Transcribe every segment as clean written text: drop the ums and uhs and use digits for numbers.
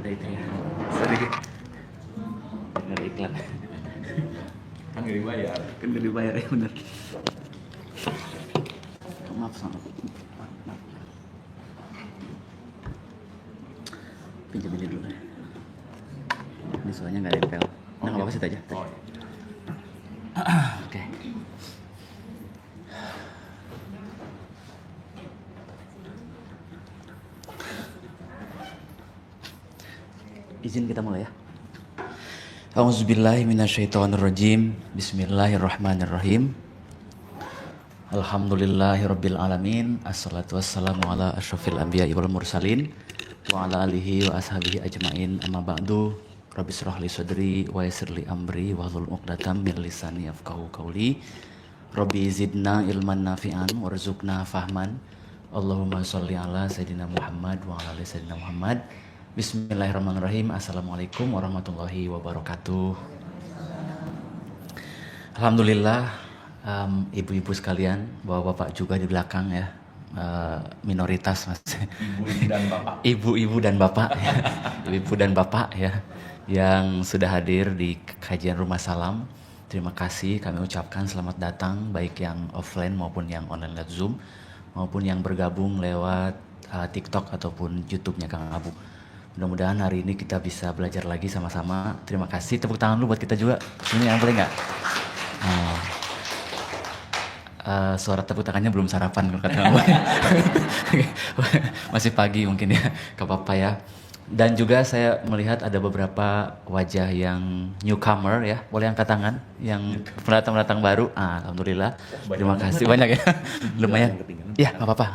ada itu ya. Sorry. Nggak ada iklan. Kan nggak dibayar. Kan nggak dibayar ya bener. Maaf sama. Maaf. Pinjam ini dulu. Ini soalnya nggak nempel. Nah, nggak apa-apa, situ aja. Oh. Oke. Izin kita mulai ya. A'udzubillahi minasyaitonirrajim. Bismillahirrahmanirrahim. Alhamdulillahirabbil alamin. Assalatu wassalamu ala asyrafil anbiya'i wal mursalin wa ala alihi wa ashabihi ajmain. Amma ba'du. Rabbi shrah li sadri wa yassir li amri wahlul 'uqdatam min lisani yafqahu qawli. Rabbi zidna ilman nafi'an warzuqna fahman. Allahumma sholli ala sayidina Muhammad wa ala ali sayidina Muhammad. Bismillahirrahmanirrahim. Assalamualaikum warahmatullahi wabarakatuh. Alhamdulillah, ibu-ibu sekalian, bapak-bapak juga di belakang ya, minoritas mas. Ibu dan bapak. Ibu-ibu dan bapak, ya. Ibu dan bapak ya, yang sudah hadir di kajian Rumah Salam. Terima kasih kami ucapkan selamat datang, baik yang offline maupun yang online lewat Zoom, maupun yang bergabung lewat TikTok ataupun YouTube-nya Kang Abu. Mudah-mudahan hari ini kita bisa belajar lagi sama-sama. Terima kasih, tepuk tangan dulu buat kita juga. Ini yang boleh nggak? Suara tepuk tangannya belum sarapan kalau kata kamu. Masih pagi mungkin ya, gak apa-apa ya. Dan juga saya melihat ada beberapa wajah yang newcomer ya. Boleh angkat tangan yang pendatang-pendatang baru. Alhamdulillah. Terima kasih banyak ya. Lumayan. Ya, gak apa-apa.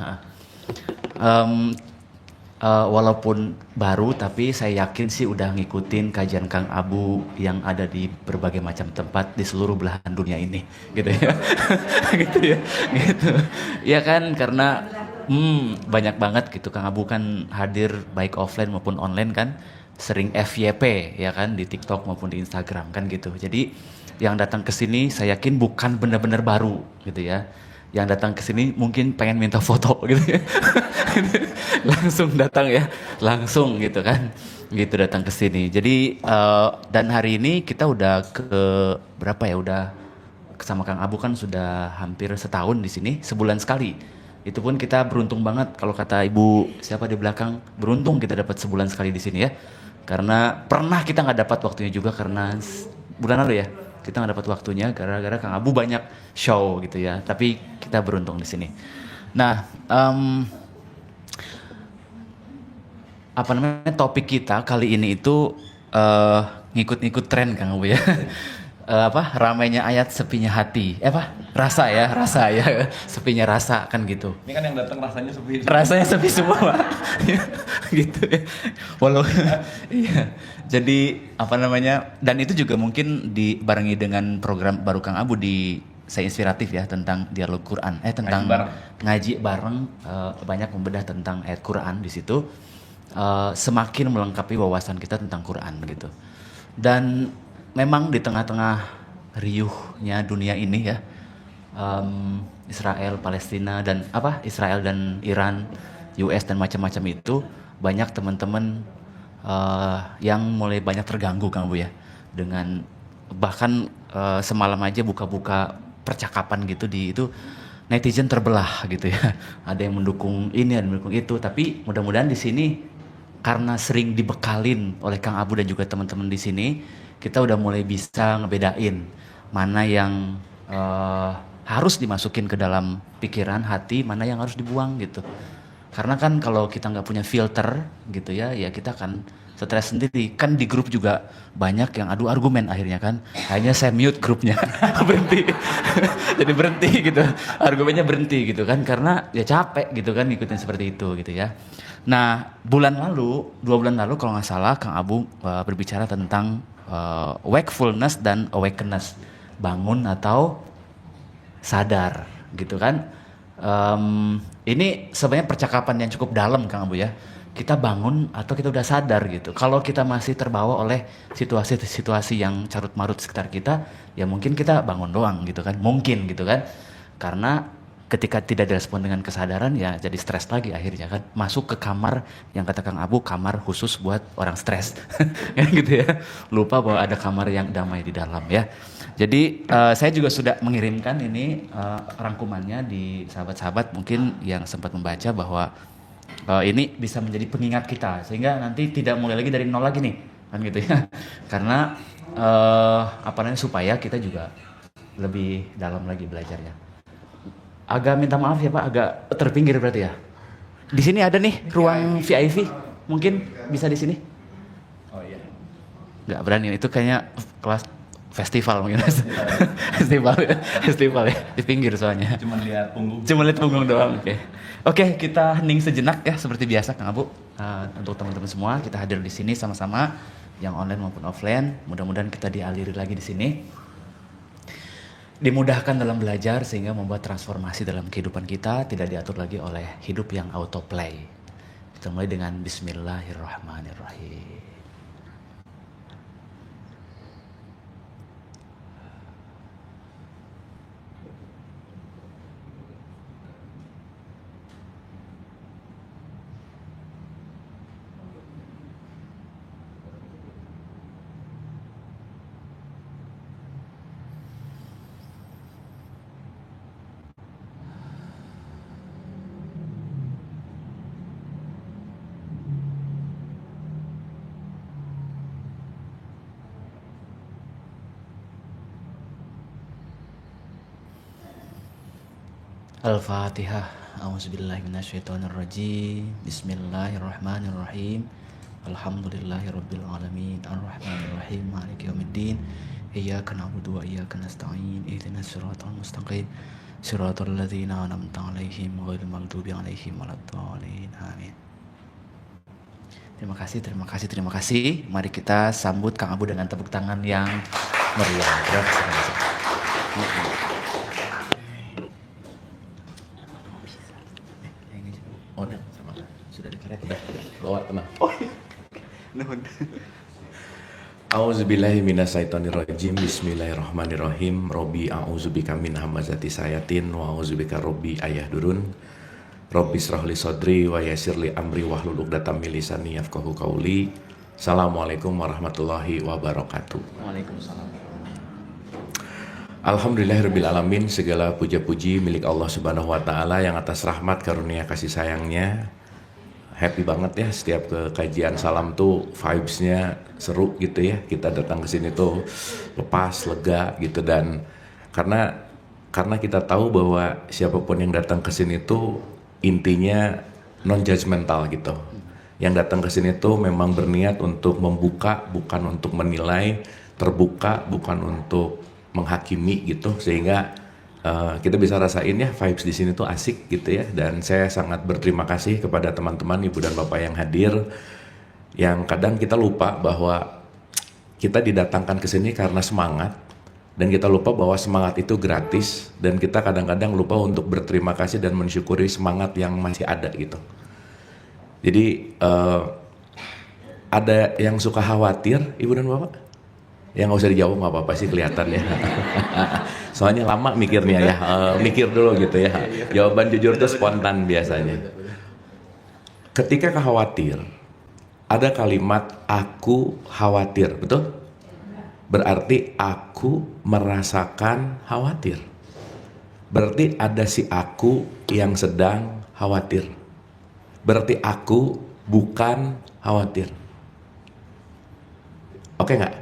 Walaupun baru, tapi saya yakin sih udah ngikutin kajian Kang Abu yang ada di berbagai macam tempat di seluruh belahan dunia ini, gitu ya. Gitu ya, gitu. Ya kan, karena banyak banget gitu. Kang Abu kan hadir baik offline maupun online kan, sering FYP ya kan, di TikTok maupun di Instagram kan gitu. Jadi yang datang ke sini saya yakin bukan benar-benar baru gitu ya. Yang datang ke sini mungkin pengen minta foto gitu ya. Langsung datang ya, langsung gitu kan. Gitu datang ke sini. Jadi dan hari ini kita udah ke berapa ya? Udah sama Kang Abu kan sudah hampir setahun di sini, sebulan sekali. Itu pun kita beruntung banget kalau kata Ibu siapa di belakang, beruntung kita dapat sebulan sekali di sini ya. Karena pernah kita nggak dapat waktunya juga karena bulan lalu ya. Kita nggak dapat waktunya gara-gara Kang Abu banyak show gitu ya. Tapi kita beruntung di sini. Nah, apa namanya, topik kita kali ini itu ngikut-ngikut tren Kang Abu ya. Ramainya ayat sepinya hati. Rasa ya, sepinya rasa kan gitu. Ini kan yang datang rasanya sepi. Rasanya sepi semua. Gitu ya. Walau iya. Jadi apa namanya? Dan itu juga mungkin dibarengi dengan program baru Kang Abu di Saya Inspiratif ya, tentang dialog Quran, tentang ngaji bareng, banyak membedah tentang ayat Quran di situ. Semakin melengkapi wawasan kita tentang Quran gitu. Dan memang di tengah-tengah riuhnya dunia ini ya, Israel, Palestina dan Israel dan Iran, US dan macam-macam itu, banyak teman-teman yang mulai banyak terganggu Kang Bu ya, dengan bahkan semalam aja buka-buka percakapan gitu di itu, netizen terbelah gitu ya. Ada yang mendukung ini, ada yang mendukung itu, tapi mudah-mudahan di sini karena sering dibekalin oleh Kang Abu dan juga teman-teman di sini, kita udah mulai bisa ngebedain mana yang harus dimasukin ke dalam pikiran, hati, mana yang harus dibuang gitu. Karena kan kalau kita nggak punya filter gitu ya, ya kita akan stres sendiri. Kan di grup juga banyak yang adu argumen akhirnya kan. Akhirnya saya mute grupnya, berhenti. Jadi berhenti gitu, argumennya berhenti gitu kan. Karena ya capek gitu kan ngikutin seperti itu gitu ya. Nah 2 bulan lalu kalau nggak salah Kang Abu berbicara tentang wakefulness dan awakeness. Bangun atau sadar gitu kan. Ini sebenarnya percakapan yang cukup dalam Kang Abu ya. Kita bangun atau kita udah sadar gitu. Kalau kita masih terbawa oleh situasi-situasi yang carut marut sekitar kita, ya mungkin kita bangun doang gitu kan. Mungkin gitu kan. Karena ketika tidak direspon dengan kesadaran ya jadi stres lagi akhirnya kan, masuk ke kamar yang kata Kang Abu, kamar khusus buat orang stres kan gitu ya, lupa bahwa ada kamar yang damai di dalam ya. Jadi saya juga sudah mengirimkan ini rangkumannya di sahabat-sahabat mungkin yang sempat membaca, bahwa ini bisa menjadi pengingat kita sehingga nanti tidak mulai lagi dari nol lagi nih kan gitu ya. Karena apa namanya, supaya kita juga lebih dalam lagi belajarnya. Agak minta maaf ya Pak, agak terpinggir berarti ya. Di sini ada nih ruang VIP, mungkin bisa di sini. Oh iya. Nggak berani, itu kayaknya kelas festival mungkin. festival ya, di pinggir soalnya. Cuman lihat punggung. Cuma lihat punggung doang. Oke, kita hening sejenak ya seperti biasa Kang Abu. Untuk teman-teman semua, kita hadir di sini sama-sama, yang online maupun offline. Mudah-mudahan kita dialiri lagi di sini, dimudahkan dalam belajar sehingga membuat transformasi dalam kehidupan kita, tidak diatur lagi oleh hidup yang autoplay. Kita mulai dengan Bismillahirrahmanirrahim. Al-Fatihah. A'udzubillahi minasyaitonirrajim. Bismillahirrahmanirrahim. Alhamdulillahirabbil alamin. Arrahmanirrahim. Maliki yaumiddin. Iyyaka na'budu wa iyyaka nasta'in. Ihdinas siratal mustaqim. Siratal ladzina an'amta 'alaihim ghairil maghdubi 'alaihim waladdallin. Amin. Terima kasih, terima kasih, terima kasih. Mari kita sambut Kang Abu dengan tepuk tangan yang meriah. Terima kasih. Oh, udah, sama. Sudah dikaret. Udah, bawa tenang. Nuhun. A'udzubillahi minasyaitonirrajim. Bismillahirrahmanirrahim. Robbi a'udzubika min hamazati sayatin wa a'udzubika robbi ayahdurun. Robbi shrahli sodri wa yassirli amri wahlul 'uqdatam min lisani yafqahu qauli. Assalamualaikum warahmatullahi wabarakatuh. Waalaikumsalam. Alhamdulillahirabbil alamin, segala puja-puji milik Allah Subhanahu wa taala yang atas rahmat karunia kasih sayangnya. Happy banget ya setiap ke kajian salam tuh vibes-nya seru gitu ya. Kita datang ke sini tuh lepas, lega gitu, dan karena kita tahu bahwa siapapun yang datang ke sini tuh intinya non judgmental gitu. Yang datang ke sini tuh memang berniat untuk membuka, bukan untuk menilai, terbuka bukan untuk menghakimi gitu, sehingga kita bisa rasain ya vibes di sini tuh asik gitu ya. Dan saya sangat berterima kasih kepada teman-teman ibu dan bapak yang hadir, yang kadang kita lupa bahwa kita didatangkan ke sini karena semangat, dan kita lupa bahwa semangat itu gratis, dan kita kadang-kadang lupa untuk berterima kasih dan mensyukuri semangat yang masih ada gitu. Jadi ada yang suka khawatir ibu dan bapak? Ya nggak usah dijawab, nggak apa-apa sih kelihatan ya. Soalnya lama mikirnya ya, mikir dulu gitu ya. Jawaban jujur itu spontan biasanya. Ketika khawatir, ada kalimat aku khawatir, betul? Berarti aku merasakan khawatir. Berarti ada si aku yang sedang khawatir. Berarti aku bukan khawatir. Oke nggak?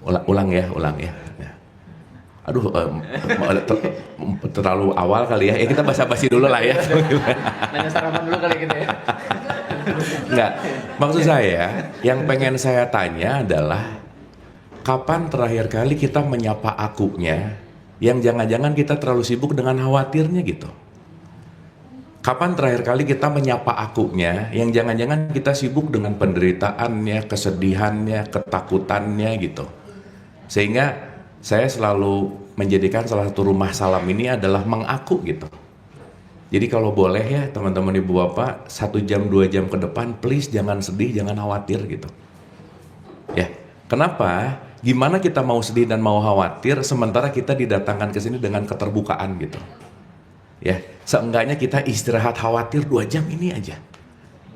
Ulang ya. Aduh, terlalu awal kali ya. Kita basa-basi dulu lah ya. Nanya sarapan dulu kali gitu ya. Enggak, maksud saya yang pengen saya tanya adalah kapan terakhir kali kita menyapa akunya, yang jangan-jangan kita terlalu sibuk dengan khawatirnya gitu. Kapan terakhir kali kita menyapa akunya, yang jangan-jangan kita sibuk dengan penderitaannya, kesedihannya, ketakutannya gitu. Sehingga saya selalu menjadikan salah satu rumah salam ini adalah mengaku gitu. Jadi kalau boleh ya teman-teman ibu bapak, 1 jam 2 jam ke depan please jangan sedih, jangan khawatir gitu. Ya, kenapa? Gimana kita mau sedih dan mau khawatir sementara kita didatangkan ke sini dengan keterbukaan gitu. Ya, seenggaknya kita istirahat khawatir 2 jam ini aja.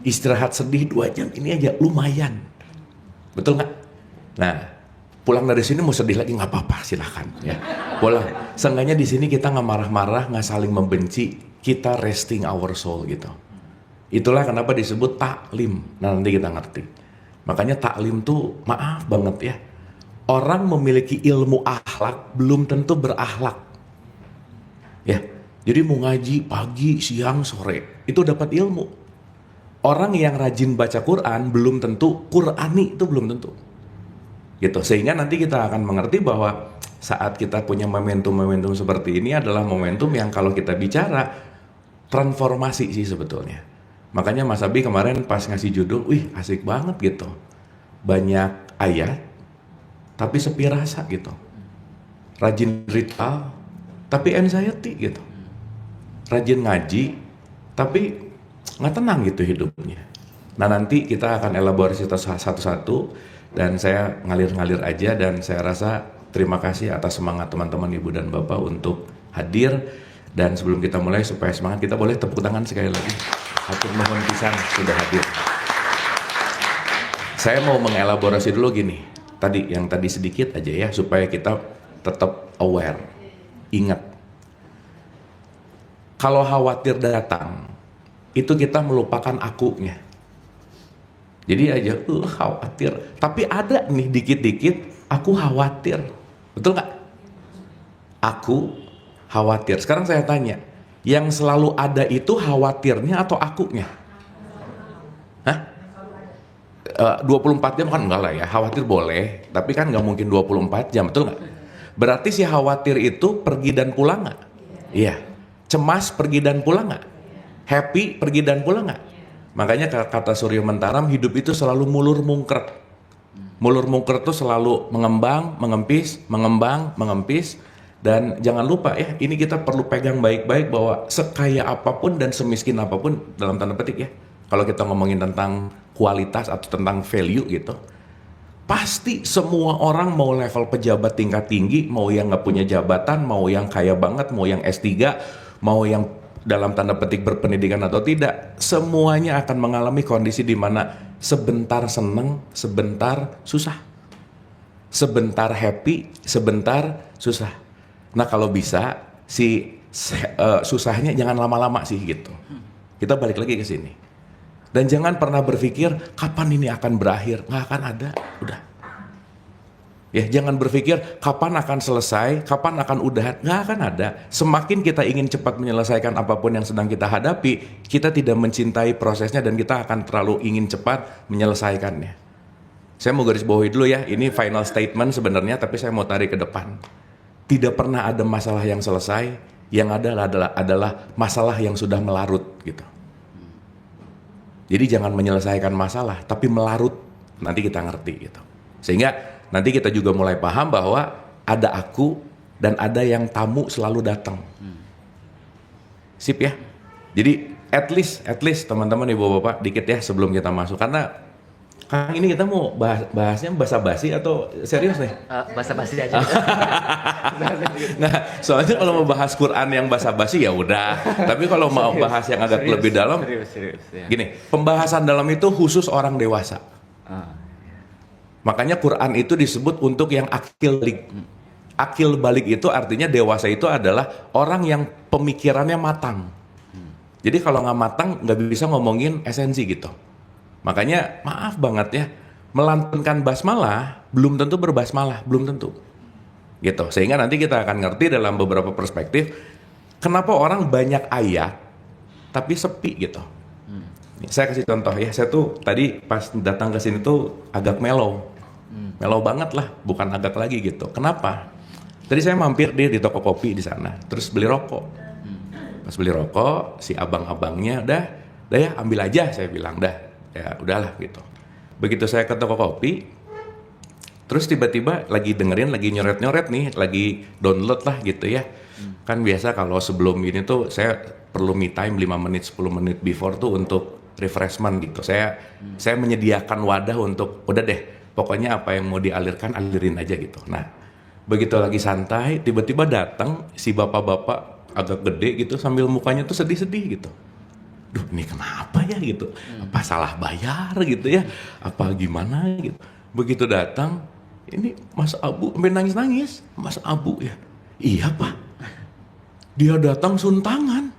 Istirahat sedih 2 jam ini aja lumayan. Betul nggak? Nah, pulang dari sini mau sedih lagi nggak apa-apa, silahkan ya. Pulang. Seenggaknya di sini kita nggak marah-marah, nggak saling membenci, kita resting our soul gitu. Itulah kenapa disebut taklim. Nah, nanti kita ngerti. Makanya taklim tuh maaf banget ya. Orang memiliki ilmu akhlak belum tentu berakhlak. Ya. Jadi mau ngaji pagi, siang, sore, itu dapat ilmu. Orang yang rajin baca Quran belum tentu Qurani, itu belum tentu. Gitu. Sehingga nanti kita akan mengerti bahwa saat kita punya momentum-momentum seperti ini adalah momentum yang kalau kita bicara transformasi sih sebetulnya. Makanya Mas Abi kemarin pas ngasih judul, wih asik banget gitu. Banyak ayat, tapi sepi rasa gitu. Rajin ritual, tapi anxiety gitu. Rajin ngaji, tapi nggak tenang gitu hidupnya. Nah nanti kita akan elaborasi satu-satu, dan saya ngalir-ngalir aja, dan saya rasa terima kasih atas semangat teman-teman Ibu dan Bapak untuk hadir. Dan sebelum kita mulai supaya semangat, kita boleh tepuk tangan sekali lagi. Hatur nuhun pisan sudah hadir. Saya mau mengelaborasi dulu gini, yang tadi sedikit aja ya, supaya kita tetap aware, ingat. Kalau khawatir datang, itu kita melupakan akunya. Jadi aja, khawatir. Tapi ada nih dikit-dikit, aku khawatir. Betul nggak? Aku khawatir. Sekarang saya tanya, yang selalu ada itu khawatirnya atau akunya? Hah? 24 jam kan enggak lah ya, khawatir boleh. Tapi kan nggak mungkin 24 jam, betul nggak? Berarti si khawatir itu pergi dan pulang nggak? Iya. Cemas pergi dan pulang nggak? Happy pergi dan pulang nggak? Makanya kata Surya Mentaram, hidup itu selalu mulur mungkret. Mulur mungkret itu selalu mengembang, mengempis, mengembang, mengempis. Dan jangan lupa ya, ini kita perlu pegang baik-baik bahwa sekaya apapun dan semiskin apapun, dalam tanda petik ya, kalau kita ngomongin tentang kualitas atau tentang value gitu, pasti semua orang mau level pejabat tingkat tinggi, mau yang nggak punya jabatan, mau yang kaya banget, mau yang S3, mau yang dalam tanda petik berpendidikan atau tidak, semuanya akan mengalami kondisi di mana sebentar seneng, sebentar susah. Sebentar happy, sebentar susah. Nah kalau bisa, susahnya jangan lama-lama sih gitu. Kita balik lagi ke sini. Dan jangan pernah berpikir, kapan ini akan berakhir? Nggak akan ada, udah. Ya, jangan berpikir kapan akan selesai, kapan akan udahan, nggak akan ada. Semakin kita ingin cepat menyelesaikan apapun yang sedang kita hadapi, kita tidak mencintai prosesnya dan kita akan terlalu ingin cepat menyelesaikannya. Saya mau garis bawahi dulu ya, ini final statement sebenarnya, tapi saya mau tarik ke depan. Tidak pernah ada masalah yang selesai, yang adalah masalah yang sudah melarut gitu. Jadi jangan menyelesaikan masalah, tapi melarut, nanti kita ngerti gitu. Sehingga nanti kita juga mulai paham bahwa ada aku dan ada yang tamu selalu datang. Sip ya. Jadi at least teman-teman ibu bapak dikit ya sebelum kita masuk, karena Kang ini kita mau bahasnya basa-basi atau serius nih? Basa-basi aja. Nah, soalnya kalau mau bahas Quran yang basa-basi ya udah. Tapi kalau mau bahas yang agak lebih dalam, serius, ya. Gini, pembahasan dalam itu khusus orang dewasa. Makanya Quran itu disebut untuk yang akil balik. Akil balik itu artinya dewasa itu adalah orang yang pemikirannya matang. Jadi kalau nggak matang nggak bisa ngomongin esensi gitu. Makanya maaf banget ya, melantunkan basmalah belum tentu berbasmalah, belum tentu. Gitu. Sehingga nanti kita akan ngerti dalam beberapa perspektif kenapa orang banyak ayat tapi sepi gitu. Saya kasih contoh ya, saya tuh tadi pas datang ke sini tuh agak mellow. Mellow banget lah, bukan agak lagi gitu. Kenapa? Tadi saya mampir di toko kopi di sana, terus beli rokok. Pas beli rokok, si abang-abangnya udah ya ambil aja, saya bilang dah. Ya udahlah gitu. Begitu saya ke toko kopi, terus tiba-tiba lagi dengerin, lagi nyoret-nyoret nih, lagi download lah gitu ya. Kan biasa kalau sebelum ini tuh saya perlu me time 5 menit, 10 menit before tuh untuk refreshment gitu. Saya menyediakan wadah untuk udah deh, pokoknya apa yang mau dialirkan, alirin aja gitu. Nah, begitu lagi santai, tiba-tiba datang si bapak-bapak agak gede gitu sambil mukanya tuh sedih-sedih gitu. Duh, ini kenapa ya gitu? Apa salah bayar gitu ya? Apa gimana gitu? Begitu datang, ini Mas Abu sampai nangis-nangis. Mas Abu ya? Iya Pak. Dia datang suntangan.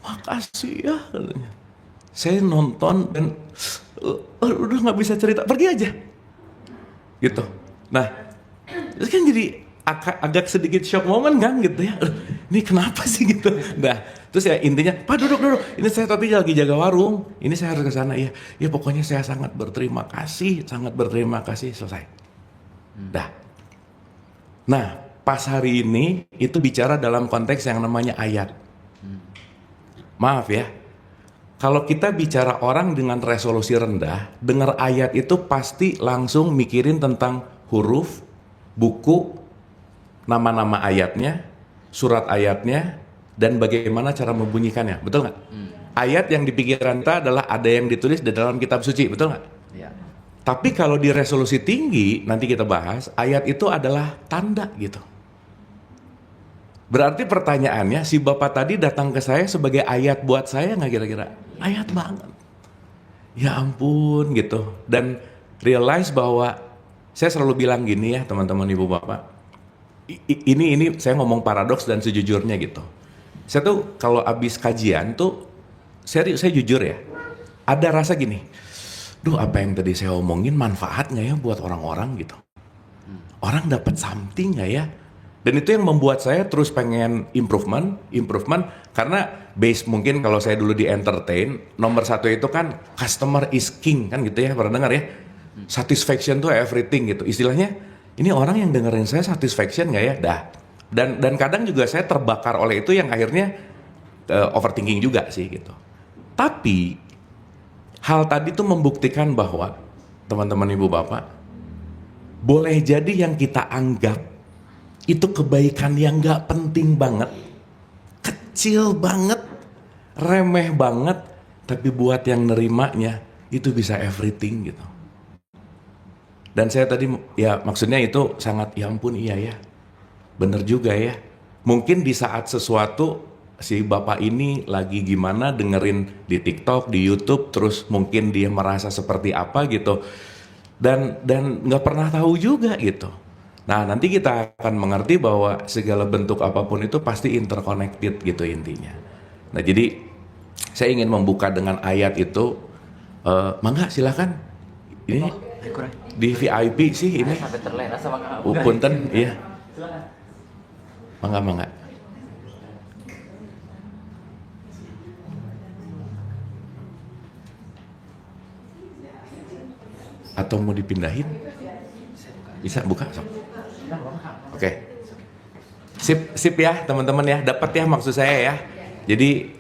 Makasih ya katanya. Saya nonton dan udah nggak bisa cerita, pergi aja. Gitu. Nah, itu kan jadi agak sedikit shock moment kan gitu ya. Ini kenapa sih gitu? Nah, terus ya intinya, Pak duduk. Ini saya tapi lagi jaga warung. Ini saya harus ke sana ya. Ya pokoknya saya sangat berterima kasih, selesai. Dah. Nah, pas hari ini itu bicara dalam konteks yang namanya ayat. Maaf ya. Kalau kita bicara orang dengan resolusi rendah, dengar ayat itu pasti langsung mikirin tentang huruf, buku, nama-nama ayatnya, surat ayatnya, dan bagaimana cara membunyikannya. Betul nggak? Ayat yang di pikiran kita adalah ada yang ditulis di dalam kitab suci. Betul nggak? Ya. Tapi kalau di resolusi tinggi, nanti kita bahas, ayat itu adalah tanda gitu. Berarti pertanyaannya, si Bapak tadi datang ke saya sebagai ayat buat saya nggak kira-kira? Ayat banget. Ya ampun gitu. Dan realize bahwa saya selalu bilang gini ya teman-teman Ibu Bapak. Ini saya ngomong paradoks dan sejujurnya gitu. Saya tuh kalau abis kajian tuh, saya jujur ya, ada rasa gini, duh apa yang tadi saya omongin manfaat nggak ya buat orang-orang gitu. Orang dapat something nggak ya? Dan itu yang membuat saya terus pengen improvement, karena base mungkin kalau saya dulu di entertain, nomor satu itu kan customer is king kan gitu ya, pernah dengar ya? Satisfaction tuh everything gitu. Istilahnya, ini orang yang dengerin saya satisfaction nggak ya? Dah. Dan kadang juga saya terbakar oleh itu yang akhirnya overthinking juga sih gitu. Tapi hal tadi tuh membuktikan bahwa teman-teman Ibu Bapak, boleh jadi yang kita anggap itu kebaikan yang gak penting banget, kecil banget, remeh banget, tapi buat yang nerimanya itu bisa everything gitu. Dan saya tadi ya maksudnya itu sangat ya ampun iya ya, bener juga ya. Mungkin di saat sesuatu si bapak ini lagi gimana dengerin di TikTok, di YouTube, terus mungkin dia merasa seperti apa gitu, dan nggak pernah tahu juga gitu. Nah nanti kita akan mengerti bahwa segala bentuk apapun itu pasti interconnected gitu intinya. Nah jadi saya ingin membuka dengan ayat itu. Mangga silakan. Ini di VIP sih ini. Punten, iya. Mangga. Atau mau dipindahin? Bisa buka sok. Oke. Sip ya teman-teman ya, dapat ya maksud saya ya. Jadi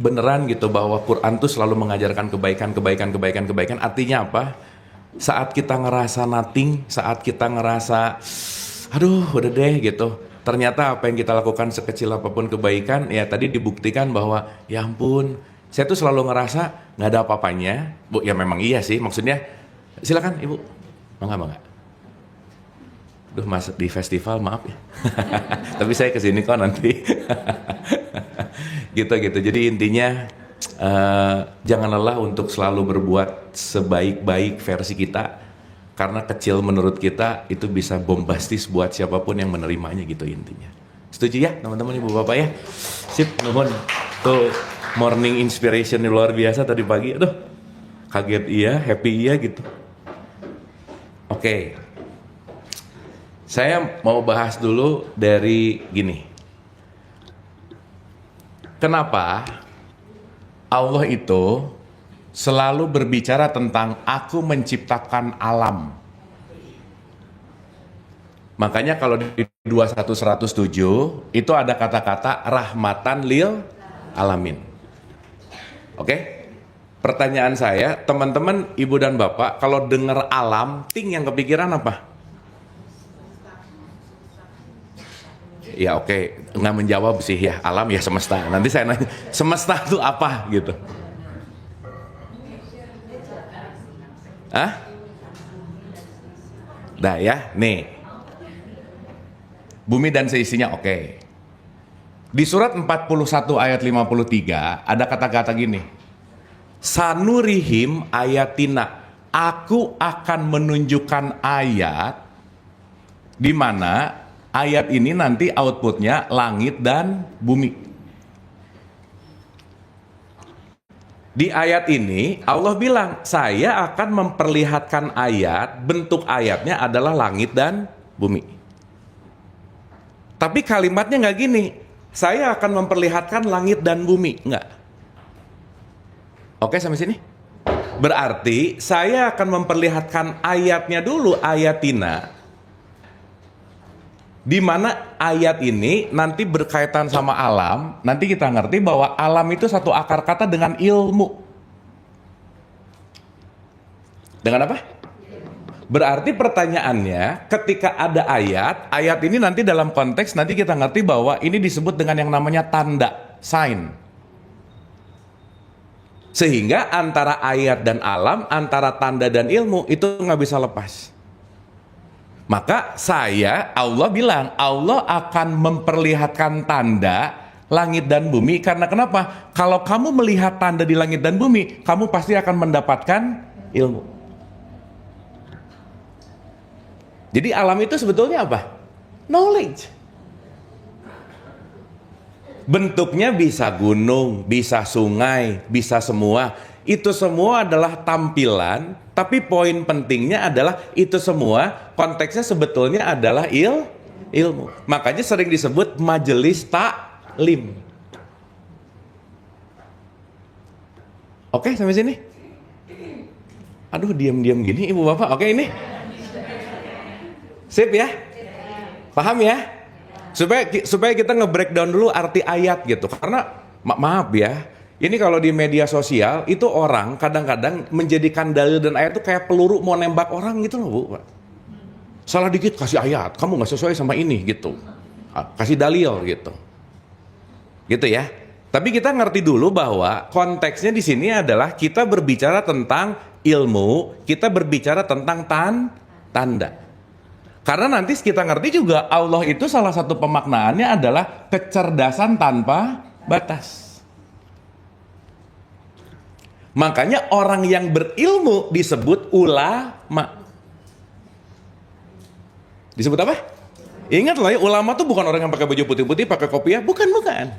beneran gitu bahwa Quran tuh selalu mengajarkan kebaikan. Artinya apa? Saat kita ngerasa nothing, saat kita ngerasa aduh udah deh gitu, ternyata apa yang kita lakukan sekecil apapun kebaikan, ya tadi dibuktikan bahwa ya ampun, saya tuh selalu ngerasa nggak ada apa-apanya. Bu, ya memang iya sih, maksudnya silakan Ibu. Mangga. Duh masuk di festival maaf ya. Tapi saya kesini kok nanti. gitu. Jadi intinya jangan lelah untuk selalu berbuat sebaik-baik versi kita, karena kecil menurut kita itu bisa bombastis buat siapapun yang menerimanya gitu intinya. Setuju ya teman-teman Ibu Bapak ya? Sip, nuhun. Tuh morning inspiration luar biasa tadi pagi. Aduh kaget iya, happy iya gitu. Oke. Saya mau bahas dulu dari gini. Kenapa Allah itu selalu berbicara tentang aku menciptakan alam? Makanya kalau di 21107 itu ada kata-kata rahmatan lil alamin. Oke? Pertanyaan saya, teman-teman, ibu dan bapak, kalau dengar alam, ting yang kepikiran apa? Ya oke, nggak menjawab sih ya, alam ya semesta. Nanti saya nanya, semesta itu apa gitu? Hah? Dah ya, nih. Bumi dan seisinya oke. Di surat 41 ayat 53 ada kata-kata gini. Sanurihim ayatina. Aku akan menunjukkan ayat di mana ayat ini nanti outputnya langit dan bumi. Di ayat ini Allah bilang, saya akan memperlihatkan ayat, bentuk ayatnya adalah langit dan bumi. Tapi kalimatnya nggak gini, saya akan memperlihatkan langit dan bumi, nggak. Oke sampai sini? Berarti saya akan memperlihatkan ayatnya dulu, ayatina. Di mana ayat ini nanti berkaitan sama alam, nanti kita ngerti bahwa alam itu satu akar kata dengan ilmu. Dengan apa? Berarti pertanyaannya, ketika ada ayat, ayat ini nanti dalam konteks nanti kita ngerti bahwa ini disebut dengan yang namanya tanda, sign. Sehingga antara ayat dan alam, antara tanda dan ilmu itu nggak bisa lepas. Maka Allah bilang, Allah akan memperlihatkan tanda langit dan bumi. Karena kenapa? Kalau kamu melihat tanda di langit dan bumi, kamu pasti akan mendapatkan ilmu. Jadi alam itu sebetulnya apa? Knowledge. Bentuknya bisa gunung, bisa sungai, bisa semua. Itu semua adalah tampilan, tapi poin pentingnya adalah itu semua konteksnya sebetulnya adalah ilmu. Makanya sering disebut majelis taklim. Oke, sampai sini? Aduh, diam-diam gini ibu bapak. Oke ini? Sip ya? Paham ya? Supaya kita nge-breakdown dulu arti ayat gitu. Karena maaf ya, ini kalau di media sosial itu orang kadang-kadang menjadikan dalil dan ayat itu kayak peluru mau nembak orang gitu loh Bu. Salah dikit kasih ayat, kamu nggak sesuai sama ini gitu. Kasih dalil gitu. Gitu ya. Tapi kita ngerti dulu bahwa konteksnya di sini adalah kita berbicara tentang ilmu, kita berbicara tentang tanda. Karena nanti kita ngerti juga Allah itu salah satu pemaknaannya adalah kecerdasan tanpa batas. Makanya orang yang berilmu disebut ulama. Disebut apa? Ingat loh ya, ulama tuh bukan orang yang pakai baju putih-putih, pakai kopiah, bukan.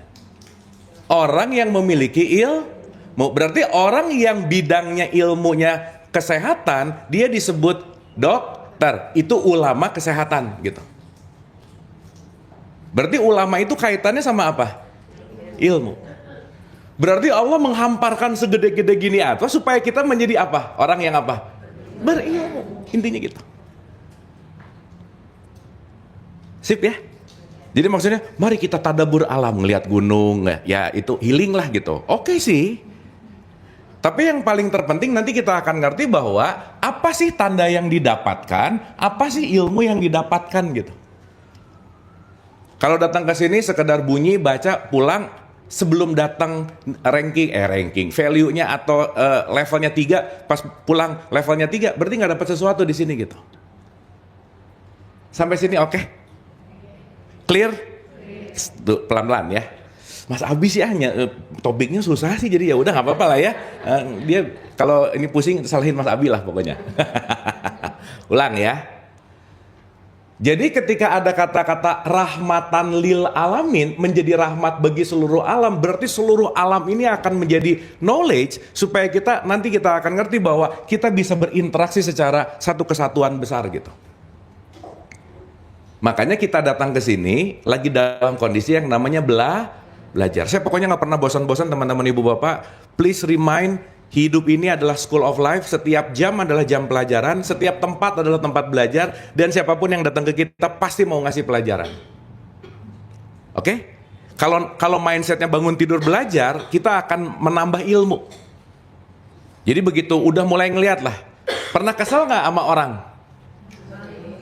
Orang yang memiliki ilmu. Berarti orang yang bidangnya ilmunya kesehatan, dia disebut dokter. Itu ulama kesehatan gitu. Berarti ulama itu kaitannya sama apa? Ilmu. Berarti Allah menghamparkan segede-gede gini apa supaya kita menjadi apa? Orang yang apa? Berilmu. Intinya gitu. Sip ya? Jadi maksudnya mari kita tadabur alam, ngelihat gunung, ya itu healing lah gitu. Oke sih. Tapi yang paling terpenting nanti kita akan ngerti bahwa apa sih tanda yang didapatkan, apa sih ilmu yang didapatkan gitu. Kalau datang ke sini sekedar bunyi, baca, pulang, sebelum datang ranking, value-nya atau levelnya 3, pas pulang levelnya 3, berarti nggak dapat sesuatu di sini gitu. Sampai sini oke? Clear? Tuh, pelan-pelan ya. Mas Abi sih topiknya susah sih, jadi ya udah nggak apa-apa lah ya. Dia kalau ini pusing salahin Mas Abi lah pokoknya. Ulang ya. Jadi ketika ada kata-kata rahmatan lil alamin, menjadi rahmat bagi seluruh alam, berarti seluruh alam ini akan menjadi knowledge supaya nanti kita akan ngerti bahwa kita bisa berinteraksi secara satu kesatuan besar gitu. Makanya kita datang ke sini lagi dalam kondisi yang namanya belajar. Saya pokoknya nggak pernah bosan-bosan teman-teman ibu bapak. Please remind, hidup ini adalah school of life. Setiap jam adalah jam pelajaran. Setiap tempat adalah tempat belajar. Dan siapapun yang datang ke kita pasti mau ngasih pelajaran. Oke? Kalau mindsetnya bangun tidur belajar, kita akan menambah ilmu. Jadi begitu udah mulai ngeliat lah. Pernah kesel nggak sama orang?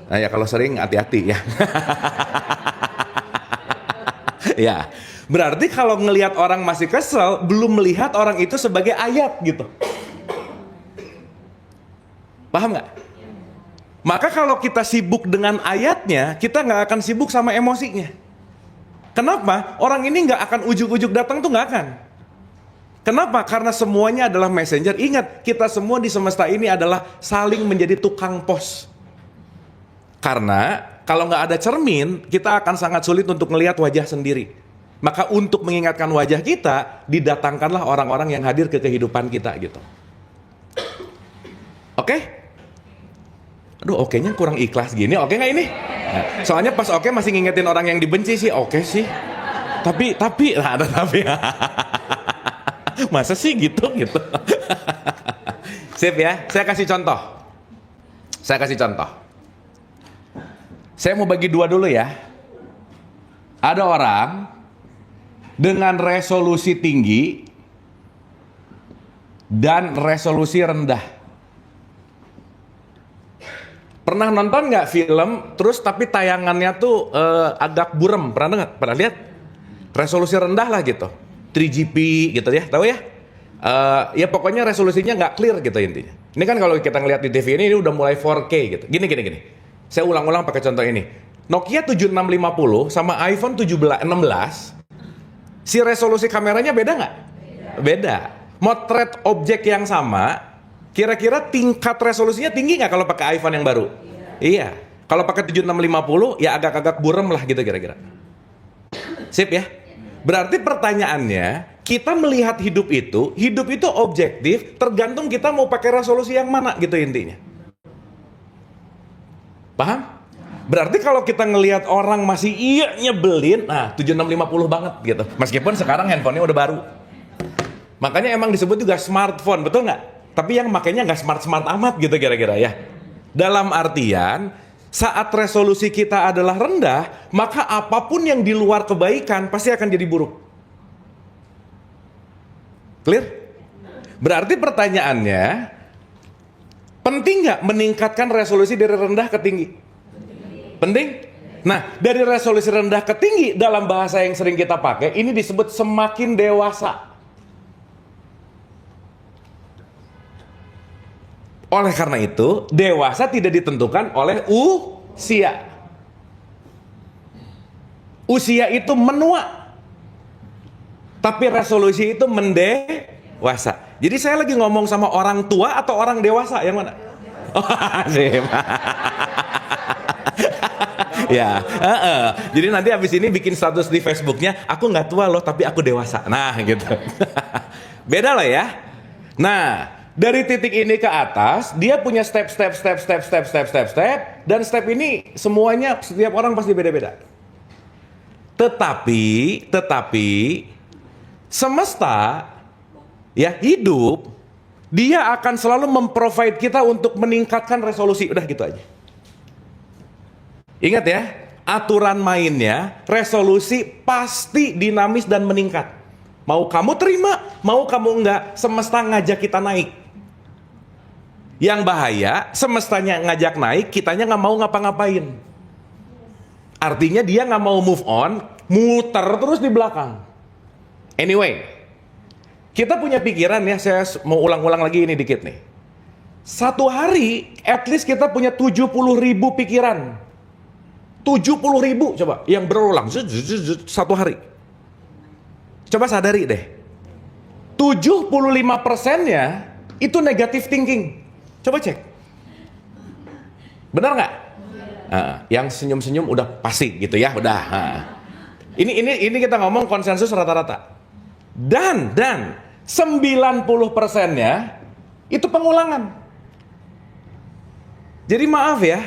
Nah ya kalau sering hati-hati ya. Ya. Berarti kalau ngelihat orang masih kesel, belum melihat orang itu sebagai ayat gitu. Paham nggak? Maka kalau kita sibuk dengan ayatnya, kita nggak akan sibuk sama emosinya. Kenapa? Orang ini nggak akan ujuk-ujuk datang tuh, nggak akan. Kenapa? Karena semuanya adalah messenger. Ingat, kita semua di semesta ini adalah saling menjadi tukang pos. Karena kalau nggak ada cermin, kita akan sangat sulit untuk melihat wajah sendiri. Maka untuk mengingatkan wajah kita, didatangkanlah orang-orang yang hadir ke kehidupan kita gitu. Oke? Aduh, oke-nya kurang ikhlas gini. Oke nggak ini? Nah, soalnya pas oke masih ngingetin orang yang dibenci sih. Oke sih. Tapi nah, ada tapi. Masa sih gitu. Sip ya. Saya kasih contoh. Saya mau bagi dua dulu ya. Ada orang dengan resolusi tinggi dan resolusi rendah. Pernah nonton nggak film terus tapi tayangannya tuh agak burem? Pernah lihat? Resolusi rendah lah gitu, 3GP gitu ya, tahu ya? Ya pokoknya resolusinya nggak clear gitu intinya. Ini kan kalau kita ngeliat di TV ini udah mulai 4K gitu. Gini. Saya ulang-ulang pakai contoh ini. Nokia 7650 sama iPhone 16 si resolusi kameranya beda nggak? Beda. Motret objek yang sama. Kira-kira tingkat resolusinya tinggi nggak kalau pakai iPhone yang baru? Iya. Kalau pakai 7650 ya agak-agak burem lah gitu kira-kira. Sip ya? Berarti pertanyaannya, kita melihat hidup itu objektif tergantung kita mau pakai resolusi yang mana gitu intinya. Paham? Berarti kalau kita ngelihat orang masih nyebelin, nah 7650 banget gitu. Meskipun sekarang handphonenya udah baru. Makanya emang disebut juga smartphone, betul nggak? Tapi yang makanya nggak smart amat gitu kira-kira ya. Dalam artian saat resolusi kita adalah rendah, maka apapun yang di luar kebaikan pasti akan jadi buruk. Clear? Berarti pertanyaannya, penting nggak meningkatkan resolusi dari rendah ke tinggi? Penting? Nah, dari resolusi rendah ke tinggi dalam bahasa yang sering kita pakai, ini disebut semakin dewasa. Oleh karena itu, dewasa tidak ditentukan oleh usia. Usia itu menua. Tapi resolusi itu mendewasa. Jadi saya lagi ngomong sama orang tua atau orang dewasa? Yang mana? Oh, ya, jadi nanti habis ini bikin status di Facebooknya, aku nggak tua loh, tapi aku dewasa. Nah, gitu. Beda lah ya. Nah, dari titik ini ke atas, dia punya step, dan step ini semuanya setiap orang pasti beda-beda. Tetapi semesta ya hidup, dia akan selalu memprovide kita untuk meningkatkan resolusi. Udah gitu aja. Ingat ya, aturan mainnya, resolusi pasti dinamis dan meningkat. Mau kamu terima, mau kamu enggak, semesta ngajak kita naik. Yang bahaya, semestanya ngajak naik, kitanya nggak mau ngapa-ngapain. Artinya dia nggak mau move on, muter terus di belakang. Anyway, kita punya pikiran ya, saya mau ulang-ulang lagi ini dikit nih. Satu hari, at least kita punya 70.000 pikiran. 70.000 coba, yang berulang satu hari. Coba sadari deh. 75%-nya itu negative thinking. Coba cek. Benar nggak? Yang senyum-senyum udah pasti gitu ya, udah. Ini kita ngomong konsensus rata-rata. Dan 90%-nya itu pengulangan. Jadi maaf ya,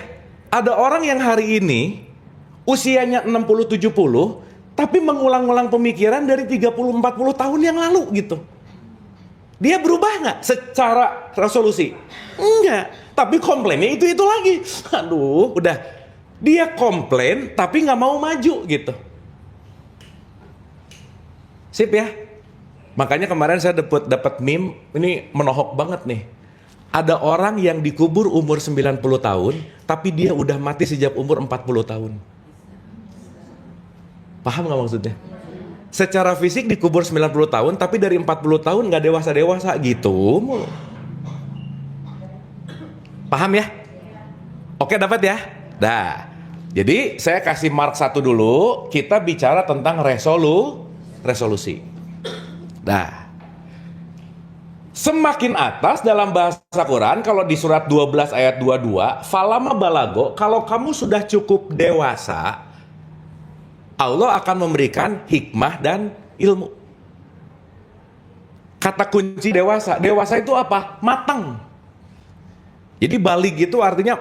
ada orang yang hari ini usianya 60-70 tapi mengulang-ulang pemikiran dari 30-40 tahun yang lalu gitu. Dia berubah nggak secara resolusi? Enggak, tapi komplainnya itu lagi. Aduh, udah. Dia komplain tapi nggak mau maju gitu. Sip ya. Makanya kemarin saya dapat meme, ini menohok banget nih. Ada orang yang dikubur umur 90 tahun, tapi dia udah mati sejak umur 40 tahun. Paham nggak maksudnya? Secara fisik dikubur 90 tahun, tapi dari 40 tahun nggak dewasa-dewasa gitu. Paham ya? Oke, dapat ya? Dah. Jadi saya kasih mark 1 dulu, kita bicara tentang resolusi. Nah, semakin atas dalam bahasa Quran, kalau di surat 12 ayat 22, falama balago, kalau kamu sudah cukup dewasa, Allah akan memberikan hikmah dan ilmu. Kata kunci dewasa itu apa? Matang. Jadi balik itu artinya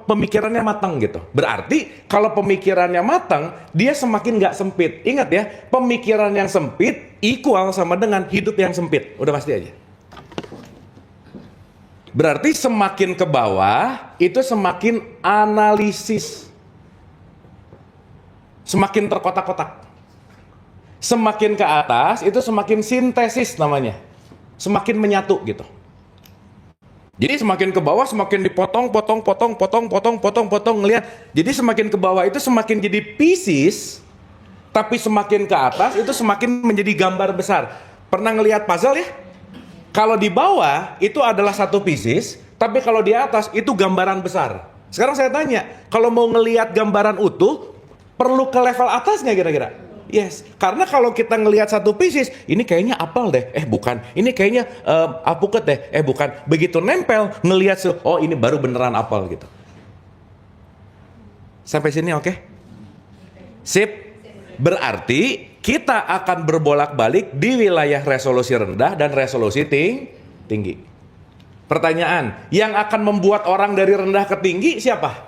pemikirannya matang gitu. Berarti kalau pemikirannya matang, dia semakin nggak sempit. Ingat ya, pemikiran yang sempit equal sama dengan hidup yang sempit. Udah pasti aja. Berarti semakin ke bawah itu semakin analisis, semakin terkotak-kotak. Semakin ke atas itu semakin sintesis namanya, semakin menyatu gitu. Jadi semakin ke bawah semakin dipotong, potong ngelihat. Jadi semakin ke bawah itu semakin jadi pieces, tapi semakin ke atas itu semakin menjadi gambar besar. Pernah ngelihat puzzle ya? Kalau di bawah itu adalah satu pieces, tapi kalau di atas itu gambaran besar. Sekarang saya tanya, kalau mau ngelihat gambaran utuh, perlu ke level atasnya kira-kira? Yes, karena kalau kita ngelihat satu pieces, ini kayaknya apel deh, bukan. Ini kayaknya alpukat deh, bukan. Begitu nempel, ngelihat oh ini baru beneran apel gitu. Sampai sini oke? Sip. Berarti kita akan berbolak-balik di wilayah resolusi rendah dan resolusi tinggi. Pertanyaan, yang akan membuat orang dari rendah ke tinggi siapa?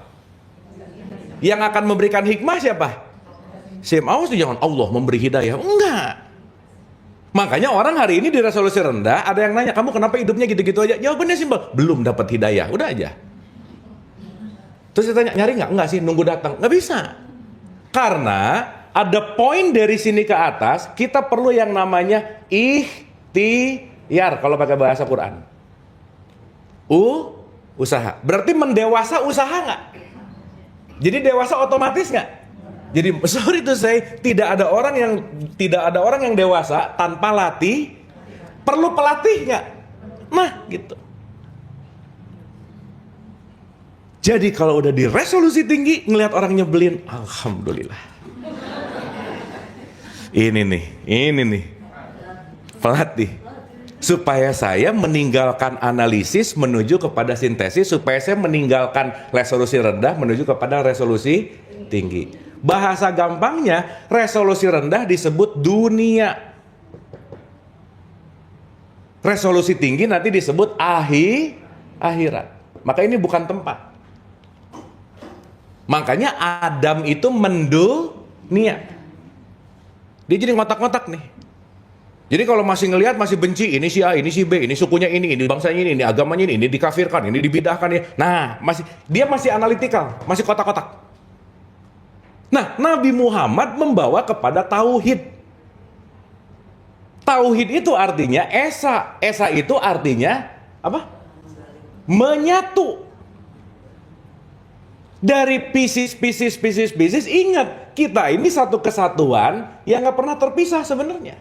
Yang akan memberikan hikmah siapa? Awas tuh, jangan Allah memberi hidayah. Enggak. Makanya orang hari ini di resolusi rendah, ada yang nanya, kamu kenapa hidupnya gitu-gitu aja? Jawabannya simpel, belum dapat hidayah. Udah aja. Terus saya tanya, nyari nggak? Enggak sih, nunggu datang. Nggak bisa. Karena ada poin dari sini ke atas, kita perlu yang namanya ikhtiar kalau pakai bahasa Quran. Usaha. Berarti mendewasa usaha nggak? Jadi dewasa otomatis nggak? Jadi sorry to say, tidak ada orang yang dewasa tanpa latih. Perlu pelatih nggak? Nah, gitu. Jadi kalau udah di resolusi tinggi, ngelihat orang nyebelin, alhamdulillah. Ini nih, pelatih. Supaya saya meninggalkan analisis menuju kepada sintesis, supaya saya meninggalkan resolusi rendah menuju kepada resolusi tinggi. Bahasa gampangnya, resolusi rendah disebut dunia. Resolusi tinggi nanti disebut akhirat. Maka ini bukan tempat. Makanya Adam itu mendunia. Dia jadi ngotak-ngotak nih. Jadi kalau masih ngelihat, masih benci, ini si A, ini si B, ini sukunya ini bangsanya ini agamanya ini dikafirkan, ini dibidahkan ya. Nah, dia masih analitikal, masih kotak-kotak. Nah, Nabi Muhammad membawa kepada tauhid. Tauhid itu artinya esa. Esa itu artinya apa? Menyatu. Dari pieces. Ingat, kita ini satu kesatuan yang gak pernah terpisah sebenarnya.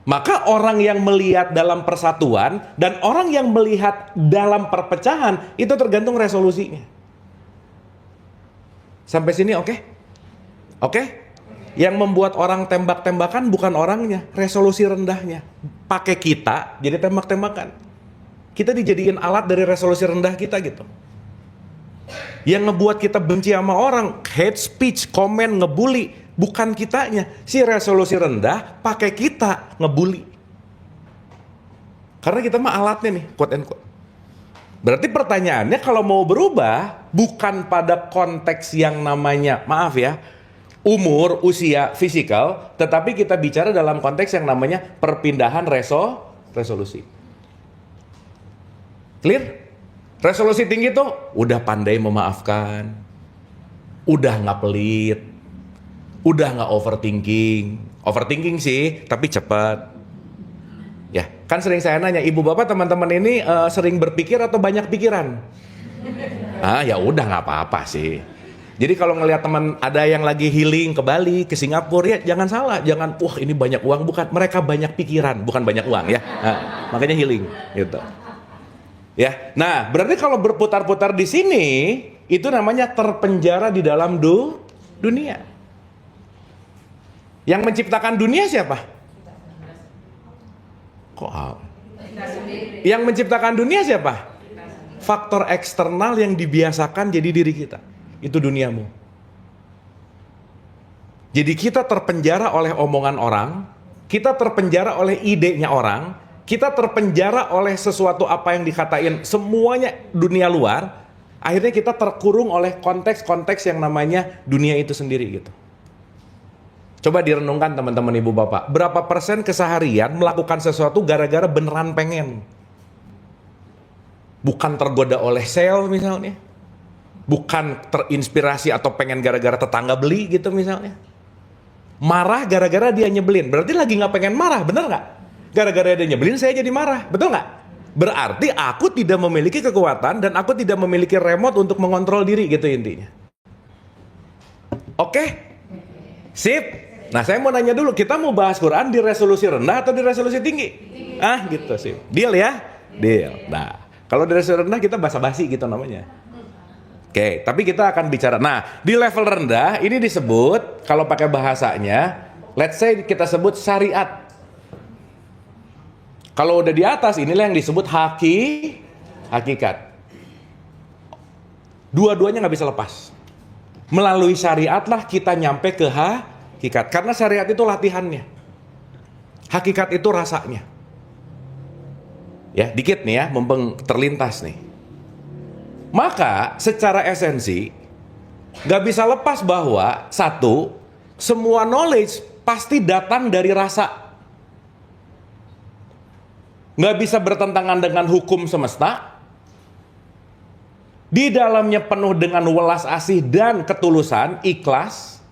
Maka orang yang melihat dalam persatuan dan orang yang melihat dalam perpecahan itu tergantung resolusinya. Sampai sini oke? Oke? Yang membuat orang tembak-tembakan bukan orangnya, resolusi rendahnya. Pakai kita jadi tembak-tembakan. Kita dijadiin alat dari resolusi rendah kita gitu. Yang ngebuat kita benci sama orang, hate speech, komen, ngebully, bukan kitanya. Si resolusi rendah pakai kita ngebully. Karena kita mah alatnya nih, quote and quote. Berarti pertanyaannya, kalau mau berubah bukan pada konteks yang namanya, maaf ya, umur, usia, fisikal, tetapi kita bicara dalam konteks yang namanya perpindahan resolusi. Clear? Resolusi tinggi tuh udah pandai memaafkan, udah nggak pelit, udah nggak overthinking sih, tapi cepat. Ya, kan sering saya nanya, ibu bapak teman-teman ini sering berpikir atau banyak pikiran? Ya udah nggak apa-apa sih. Jadi kalau ngelihat teman ada yang lagi healing ke Bali, ke Singapura, ya jangan salah, jangan wah ini banyak uang, bukan, mereka banyak pikiran, bukan banyak uang ya. Makanya healing gitu. Ya, nah berarti kalau berputar-putar di sini, itu namanya terpenjara di dalam dunia. Yang menciptakan dunia siapa? Kok yang menciptakan dunia siapa? Faktor eksternal yang dibiasakan jadi diri kita. Itu duniamu. Jadi kita terpenjara oleh omongan orang, kita terpenjara oleh idenya orang, kita terpenjara oleh sesuatu apa yang dikatain semuanya dunia luar. Akhirnya kita terkurung oleh konteks-konteks yang namanya dunia itu sendiri gitu. Coba direnungkan teman-teman ibu bapak, berapa persen keseharian melakukan sesuatu gara-gara beneran pengen? Bukan tergoda oleh sale misalnya, bukan terinspirasi atau pengen gara-gara tetangga beli gitu misalnya. Marah gara-gara dia nyebelin, berarti lagi nggak pengen marah, bener nggak? Gara-gara dia nyebelin saya jadi marah, betul nggak? Berarti aku tidak memiliki kekuatan dan aku tidak memiliki remote untuk mengontrol diri gitu intinya. Oke? Sip? Nah saya mau nanya dulu, kita mau bahas Quran di resolusi rendah atau di resolusi tinggi? Gitu sih. Deal ya? Deal. Nah, kalau di resolusi rendah kita basa-basi gitu namanya. Oke, tapi kita akan bicara. Nah, di level rendah ini disebut, kalau pakai bahasanya, let's say kita sebut syariat. Kalau udah di atas, inilah yang disebut hakikat. Dua-duanya nggak bisa lepas. Melalui syariat lah kita nyampe ke hakikat. Karena syariat itu latihannya. Hakikat itu rasanya. Ya, dikit nih ya, mumpung terlintas nih. Maka secara esensi nggak bisa lepas bahwa satu, semua knowledge pasti datang dari rasa. Nggak bisa bertentangan dengan hukum semesta. Di dalamnya penuh dengan welas asih dan ketulusan, ikhlas.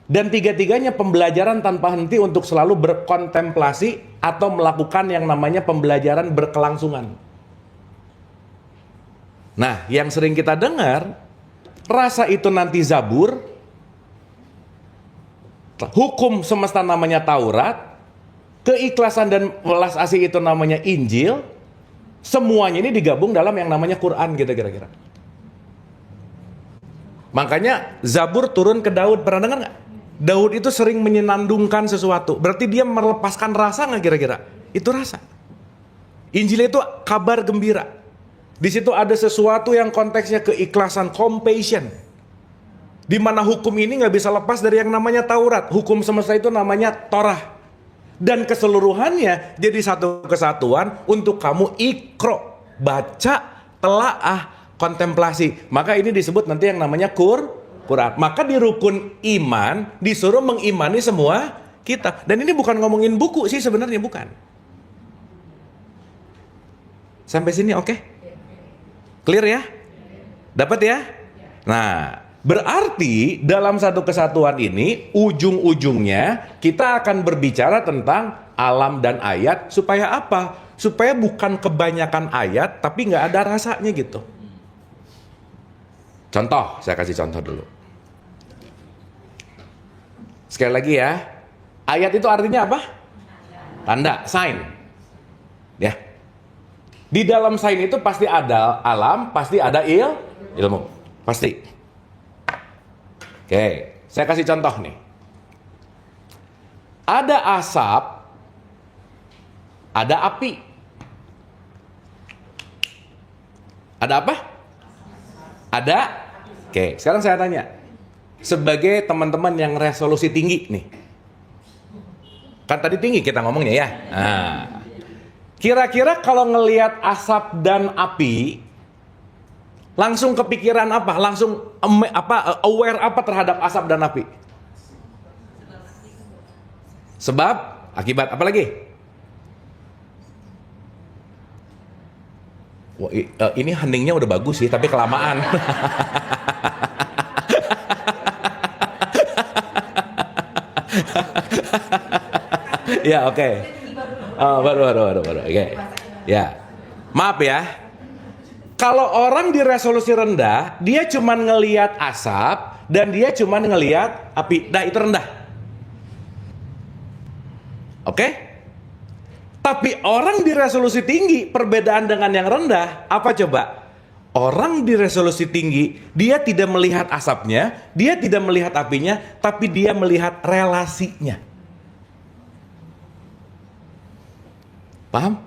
Dan tiga-tiganya pembelajaran tanpa henti untuk selalu berkontemplasi atau melakukan yang namanya pembelajaran berkelangsungan. Nah, yang sering kita dengar, rasa itu nanti Zabur, hukum semesta namanya Taurat, keikhlasan dan welas asih itu namanya Injil, semuanya ini digabung dalam yang namanya Quran gitu kira-kira. Makanya Zabur turun ke Daud, pernah dengar nggak? Daud itu sering menyenandungkan sesuatu, berarti dia melepaskan rasa nggak kira-kira? Itu rasa. Injil itu kabar gembira. Di situ ada sesuatu yang konteksnya keikhlasan, compassion. Di mana hukum ini nggak bisa lepas dari yang namanya Taurat. Hukum semesta itu namanya Torah. Dan keseluruhannya jadi satu kesatuan untuk kamu ikro, baca, telaah, kontemplasi. Maka ini disebut nanti yang namanya Quran. Maka di rukun iman disuruh mengimani semua kitab. Dan ini bukan ngomongin buku sih sebenarnya, bukan. Sampai sini oke? Clear ya? Dapat ya? Nah, berarti dalam satu kesatuan ini ujung-ujungnya kita akan berbicara tentang alam dan ayat supaya apa? Supaya bukan kebanyakan ayat tapi nggak ada rasanya gitu. Contoh, saya kasih contoh dulu. Sekali lagi ya, ayat itu artinya apa? Tanda, sign. Ya. Di dalam sign itu pasti ada alam, pasti ada ilmu. Pasti. Oke, saya kasih contoh nih. Ada asap, ada api. Ada apa? Ada? Oke, sekarang saya tanya. Sebagai teman-teman yang resolusi tinggi nih. Kan tadi tinggi kita ngomongnya ya. Nah, kira-kira kalau ngelihat asap dan api, langsung kepikiran apa? Langsung aware apa terhadap asap dan api? Sebab, akibat, apa lagi? Wah, ini heningnya udah bagus sih, tapi kelamaan. Ya, oke. Baru. Oke. Ya. Maaf ya. Kalau orang di resolusi rendah, dia cuman ngelihat asap dan dia cuman ngelihat api. Nah, itu rendah. Oke? Tapi orang di resolusi tinggi, perbedaan dengan yang rendah, apa coba? Orang di resolusi tinggi, dia tidak melihat asapnya, dia tidak melihat apinya, tapi dia melihat relasinya. Paham?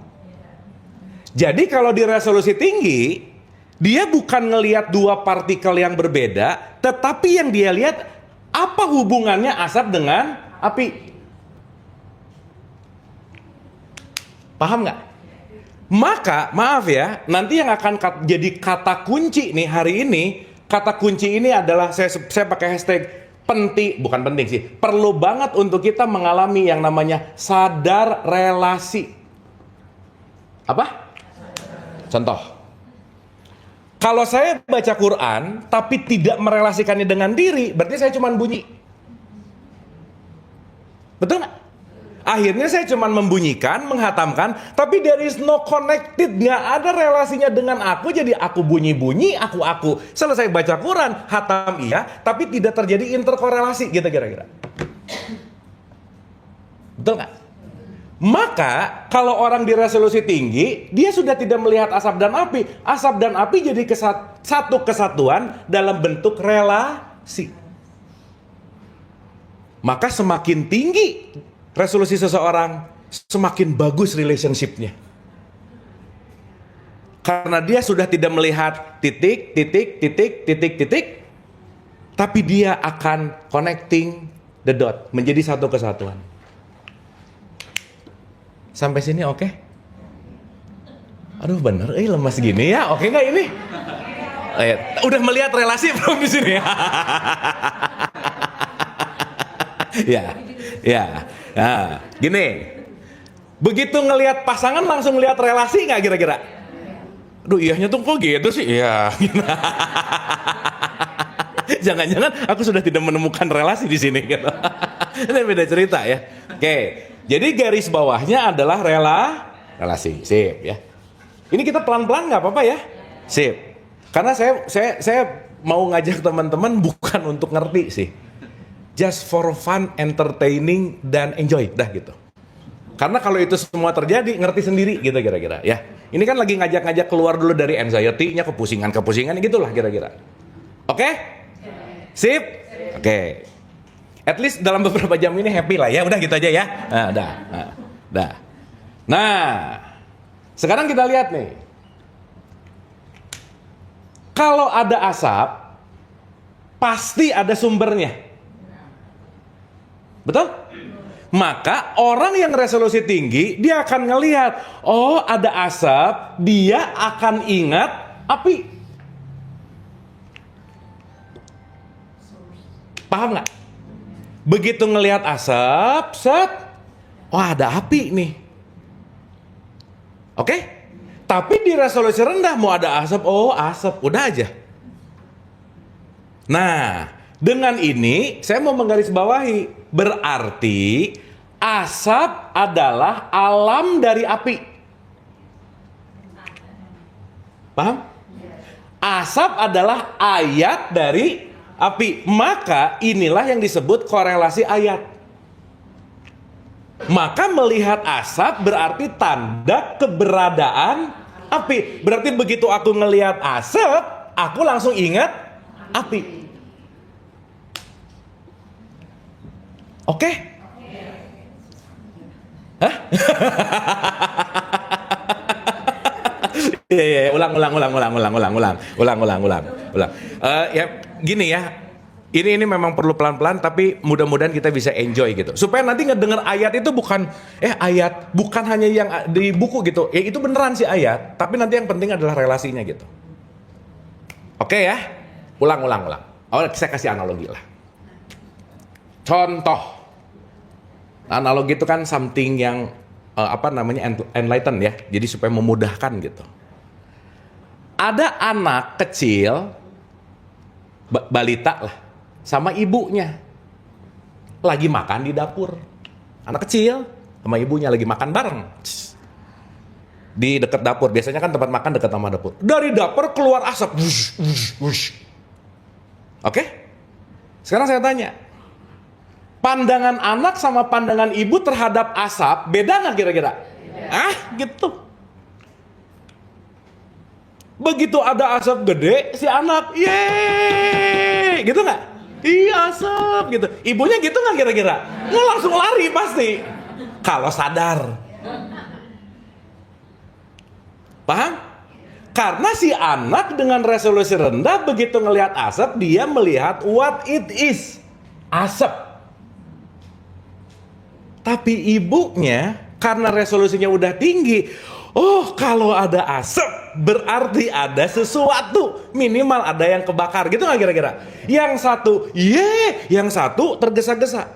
Jadi kalau di resolusi tinggi, dia bukan ngelihat dua partikel yang berbeda, tetapi yang dia lihat apa hubungannya asap dengan api. Paham nggak? Maka, maaf ya, nanti yang akan jadi kata kunci nih hari ini, kata kunci ini adalah, saya pakai hashtag penting, bukan penting sih, perlu banget untuk kita mengalami yang namanya sadar relasi. Apa? Contoh. Kalau saya baca Quran, tapi tidak merelasikannya dengan diri, berarti saya cuma bunyi. Betul nggak? Akhirnya saya cuma membunyikan, menghatamkan, tapi there is no connected, nggak ada relasinya dengan aku, jadi aku bunyi-bunyi, aku. Selesai baca Quran, hatam iya, tapi tidak terjadi interkorelasi, gitu kira-kira. Betul nggak? Maka, kalau orang di resolusi tinggi, dia sudah tidak melihat asap dan api. Asap dan api jadi satu kesatuan dalam bentuk relasi. Maka semakin tinggi resolusi seseorang, semakin bagus relationship-nya. Karena dia sudah tidak melihat titik, tapi dia akan connecting the dot, menjadi satu kesatuan. Sampai sini oke? Aduh bener, lemas gini ya, oke nggak ini? Udah melihat relasi belum di sini? Ya. Nah, gini, begitu ngelihat pasangan langsung lihat relasi nggak kira-kira? Aduh iyahnya tuh kok gitu sih? Iya. Jangan-jangan aku sudah tidak menemukan relasi di sini gitu. Ini beda cerita ya. Oke, jadi garis bawahnya adalah relasi. Sip ya. Ini kita pelan-pelan nggak apa-apa ya? Sip. Karena saya mau ngajak teman-teman bukan untuk ngerti sih. Just for fun, entertaining, dan enjoy, dah gitu. Karena kalau itu semua terjadi, ngerti sendiri gitu kira-kira ya. Ini kan lagi ngajak-ngajak keluar dulu dari anxiety-nya, kepusingan gitulah kira-kira. Oke? Sip? Oke. At least dalam beberapa jam ini happy lah ya, udah gitu aja ya. Dah. Nah, sekarang kita lihat nih. Kalau ada asap, pasti ada sumbernya. Betul? Maka orang yang resolusi tinggi, dia akan ngelihat, oh ada asap, dia akan ingat api. Paham nggak? Begitu ngelihat asap, set, oh ada api nih. Oke? Tapi di resolusi rendah mau ada asap, oh asap, udah aja. Nah, dengan ini saya mau menggarisbawahi, berarti asap adalah alam dari api. Paham? Asap adalah ayat dari api. Maka inilah yang disebut korelasi ayat. Maka melihat asap berarti tanda keberadaan api. Berarti begitu aku ngelihat asap, aku langsung ingat api. Oke? Hah? Iya, ulang. Ya, gini ya. Ini memang perlu pelan-pelan, tapi mudah-mudahan kita bisa enjoy gitu. Supaya nanti ngedenger ayat itu bukan hanya yang di buku gitu. Ya itu beneran sih ayat, tapi nanti yang penting adalah relasinya gitu. Oke ya? Ulang. Oh, saya kasih analogi lah. Contoh. Analogi itu kan something yang enlighten ya. Jadi supaya memudahkan gitu. Ada anak kecil, balita lah, sama ibunya lagi makan di dapur. Anak kecil sama ibunya lagi makan bareng di dekat dapur. Biasanya kan tempat makan dekat sama dapur. Dari dapur keluar asap. Oke? Sekarang saya tanya, pandangan anak sama pandangan ibu terhadap asap beda nggak kira-kira? Gitu. Begitu ada asap gede, si anak, yeay, gitu nggak? Iya asap gitu. Ibunya gitu nggak kira-kira? Nggak, langsung lari pasti. Kalau sadar. Paham? Karena si anak dengan resolusi rendah begitu ngelihat asap, dia melihat what it is. Asap. Tapi ibunya karena resolusinya udah tinggi, oh kalau ada asap berarti ada sesuatu, minimal ada yang kebakar, gitu nggak kira-kira? Yang satu, yang satu tergesa-gesa.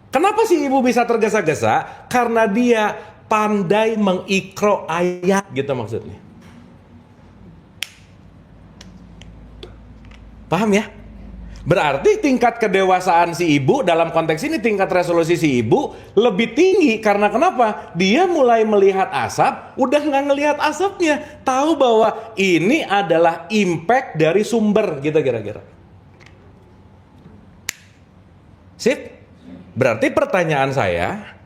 Kenapa sih ibu bisa tergesa-gesa? Karena dia pandai mengikro ayat, gitu maksudnya. Paham ya? Berarti tingkat kedewasaan si ibu dalam konteks ini, tingkat resolusi si ibu lebih tinggi. Karena kenapa? Dia mulai melihat asap, udah nggak ngelihat asapnya, tahu bahwa ini adalah impact dari sumber, gitu kira-kira. Sip? Berarti pertanyaan saya,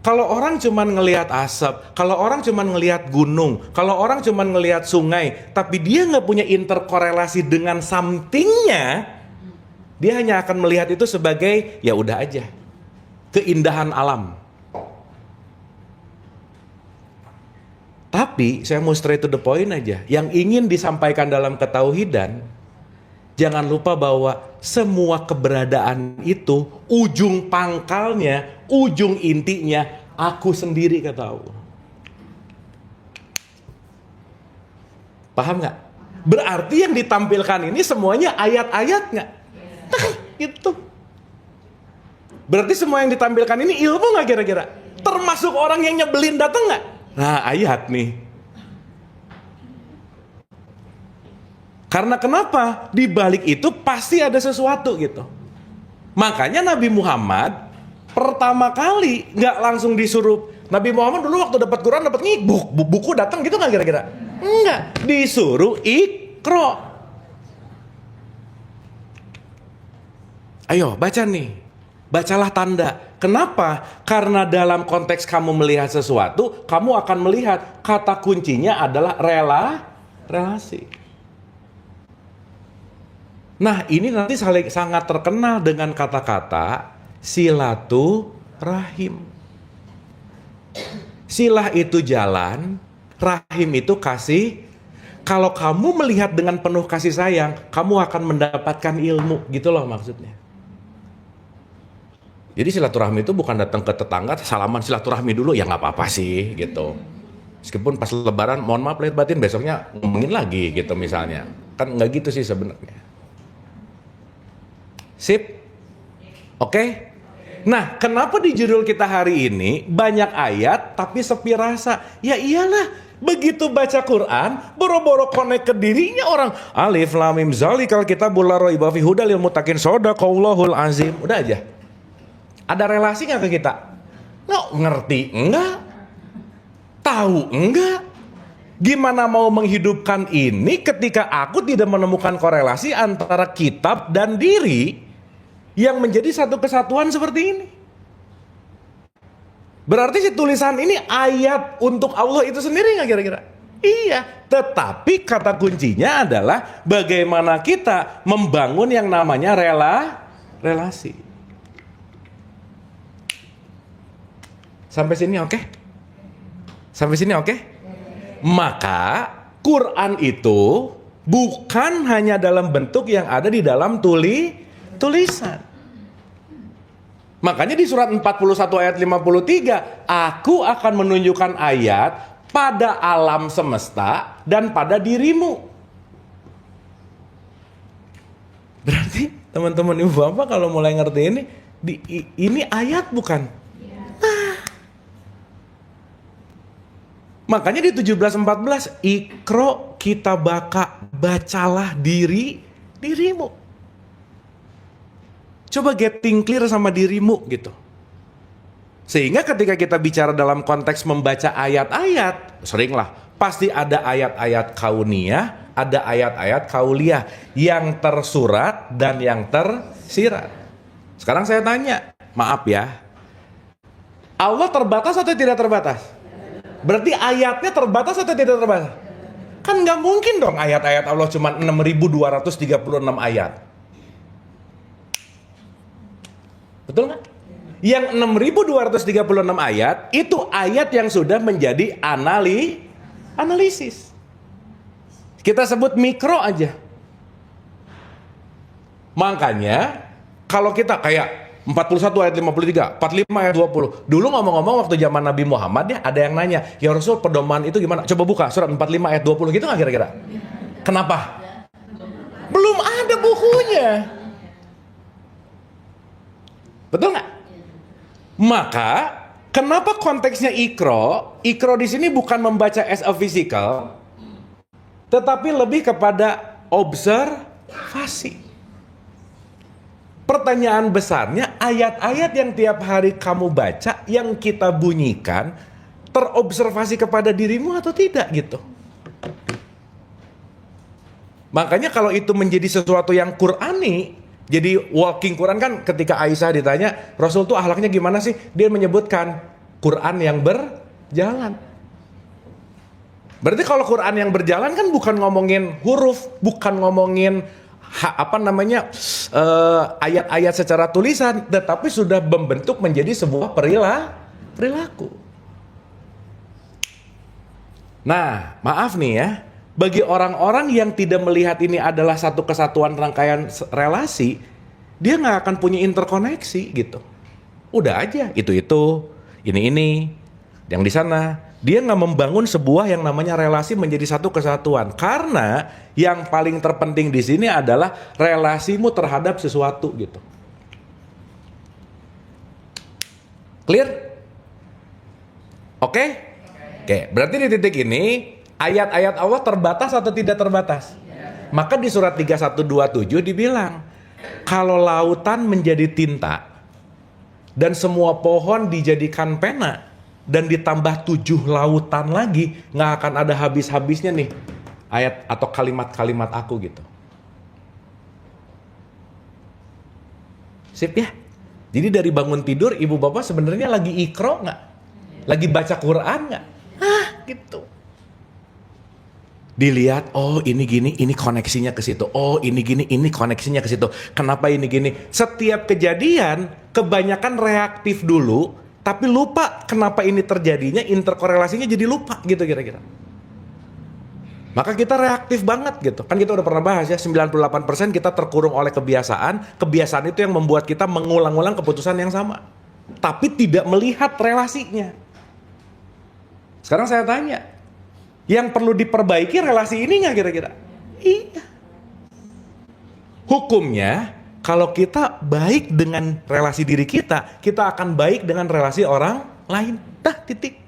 kalau orang cuman ngelihat asap, kalau orang cuman ngelihat gunung, kalau orang cuman ngelihat sungai, tapi dia nggak punya interkorelasi dengan something-nya, dia hanya akan melihat itu sebagai ya udah aja, keindahan alam. Tapi saya mau straight to the point aja, yang ingin disampaikan dalam ketauhidan, jangan lupa bahwa semua keberadaan itu ujung pangkalnya, ujung intinya aku sendiri, kata Allah. Paham nggak? Berarti yang ditampilkan ini semuanya ayat-ayat nggak? Gitu. Berarti semua yang ditampilkan ini ilmu nggak kira-kira? Termasuk orang yang nyebelin datang nggak? Nah, ayat nih. Karena kenapa? Di balik itu pasti ada sesuatu gitu. Makanya Nabi Muhammad pertama kali nggak langsung disuruh. Nabi Muhammad dulu waktu dapat Quran, dapat buku datang gitu nggak kira-kira? Enggak, disuruh ikro. Ayo baca nih, bacalah tanda. Kenapa? Karena dalam konteks kamu melihat sesuatu, kamu akan melihat kata kuncinya adalah relasi. Nah, ini nanti sangat terkenal dengan kata-kata silaturahim. Silah itu jalan, rahim itu kasih. Kalau kamu melihat dengan penuh kasih sayang, kamu akan mendapatkan ilmu, gitu loh maksudnya. Jadi silaturahmi itu bukan datang ke tetangga, salaman silaturahmi dulu, ya nggak apa-apa sih, gitu. Meskipun pas lebaran, mohon maaf lahir batin, besoknya ngomongin lagi, gitu misalnya. Kan nggak gitu sih sebenarnya. Sip? Oke? Nah, kenapa di judul kita hari ini banyak ayat tapi sepi rasa? Ya iyalah, begitu baca Quran, boro-boro connect ke dirinya orang. Alif lam mim zalikal kitabul la raiba fihi hudal lil muttaqin shadaqallahul azim. Udah aja. Ada relasi nggak ke kita? Nggak ngerti enggak? Tahu enggak? Gimana mau menghidupkan ini ketika aku tidak menemukan korelasi antara kitab dan diri yang menjadi satu kesatuan seperti ini? Berarti si tulisan ini ayat untuk Allah itu sendiri nggak kira-kira? Iya, tetapi kata kuncinya adalah bagaimana kita membangun yang namanya relasi. Sampai sini oke? Sampai sini oke? Maka Quran itu bukan hanya dalam bentuk yang ada di dalam tulisan. Makanya di surat 41 ayat 53, aku akan menunjukkan ayat pada alam semesta dan pada dirimu. Berarti teman-teman ibu bapak kalau mulai ngerti ini ayat bukan? Makanya di 17:14, ikro kita bacalah dirimu. Coba getting clear sama dirimu gitu. Sehingga ketika kita bicara dalam konteks membaca ayat-ayat, seringlah pasti ada ayat-ayat kauniyah, ada ayat-ayat kauliyah yang tersurat dan yang tersirat. Sekarang saya tanya, maaf ya, Allah terbatas atau tidak terbatas? Berarti ayatnya terbatas atau tidak terbatas? Kan nggak mungkin dong ayat-ayat Allah cuma 6.236 ayat. Betul nggak? Yang 6.236 ayat itu ayat yang sudah menjadi analisis. Kita sebut mikro aja. Makanya kalau kita kayak 41 ayat 53, 45 ayat 20. Dulu ngomong-ngomong waktu zaman Nabi Muhammad ya ada yang nanya, "Ya Rasul, pedoman itu gimana?" Coba buka surat 45 ayat 20 gitu nggak kira-kira? Kenapa? Belum ada bukunya. Betul nggak? Maka kenapa konteksnya ikro? Ikro di sini bukan membaca as a physical, tetapi lebih kepada observasi. Pertanyaan besarnya, ayat-ayat yang tiap hari kamu baca, yang kita bunyikan, terobservasi kepada dirimu atau tidak gitu. Makanya kalau itu menjadi sesuatu yang Qur'ani, jadi walking Quran kan ketika Aisyah ditanya, Rasul tuh akhlaknya gimana sih? Dia menyebutkan Quran yang berjalan. Berarti kalau Quran yang berjalan kan bukan ngomongin huruf, bukan ngomongin ayat-ayat secara tulisan, tetapi sudah membentuk menjadi sebuah perilaku. Nah, maaf nih ya, bagi orang-orang yang tidak melihat ini adalah satu kesatuan rangkaian relasi, dia nggak akan punya interkoneksi gitu. Udah aja, ini, yang di sana. Dia nggak membangun sebuah yang namanya relasi menjadi satu kesatuan. Karena yang paling terpenting di sini adalah relasimu terhadap sesuatu gitu. Clear? Oke? Oke, berarti di titik ini ayat-ayat Allah terbatas atau tidak terbatas? Maka di surat 3127 dibilang, kalau lautan menjadi tinta dan semua pohon dijadikan pena, dan ditambah 7 lautan lagi, nggak akan ada habis-habisnya nih ayat atau kalimat-kalimat aku gitu. Sip ya? Jadi dari bangun tidur ibu bapak sebenarnya lagi ikro nggak? Lagi baca Quran nggak? Gitu. Dilihat, oh ini gini, ini koneksinya ke situ. Oh ini gini, ini koneksinya ke situ. Kenapa ini gini? Setiap kejadian kebanyakan reaktif dulu, tapi lupa kenapa ini terjadinya, interkorelasinya jadi lupa gitu kira-kira. Maka kita reaktif banget gitu. Kan kita udah pernah bahas ya, 98% kita terkurung oleh kebiasaan. Kebiasaan itu yang membuat kita mengulang-ulang keputusan yang sama. Tapi tidak melihat relasinya. Sekarang saya tanya, yang perlu diperbaiki relasi ini nggak kira-kira? Iya. Hukumnya, kalau kita baik dengan relasi diri kita, kita akan baik dengan relasi orang lain. Dah, titik.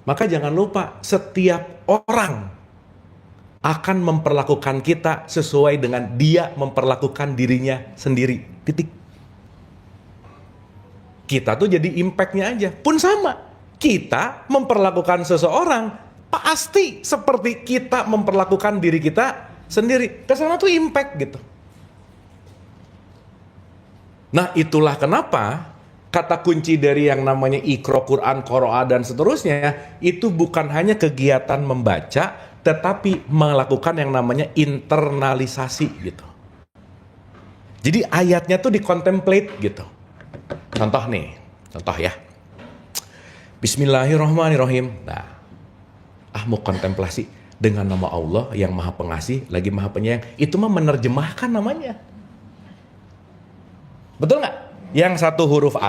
Maka jangan lupa, setiap orang akan memperlakukan kita sesuai dengan dia memperlakukan dirinya sendiri. Titik. Kita tuh jadi impact-nya aja. Pun sama. Kita memperlakukan seseorang pasti seperti kita memperlakukan diri kita sendiri. Kesana tuh impact gitu. Nah itulah kenapa kata kunci dari yang namanya Iqra, Quran, Qoro'ah dan seterusnya itu bukan hanya kegiatan membaca, tetapi melakukan yang namanya internalisasi gitu. Jadi ayatnya tuh dikontemplate gitu. Contoh ya. Bismillahirrahmanirrahim. Nah, mau kontemplasi dengan nama Allah yang Maha Pengasih lagi Maha Penyayang. Itu mah menerjemahkan namanya. Betul nggak? Yang satu huruf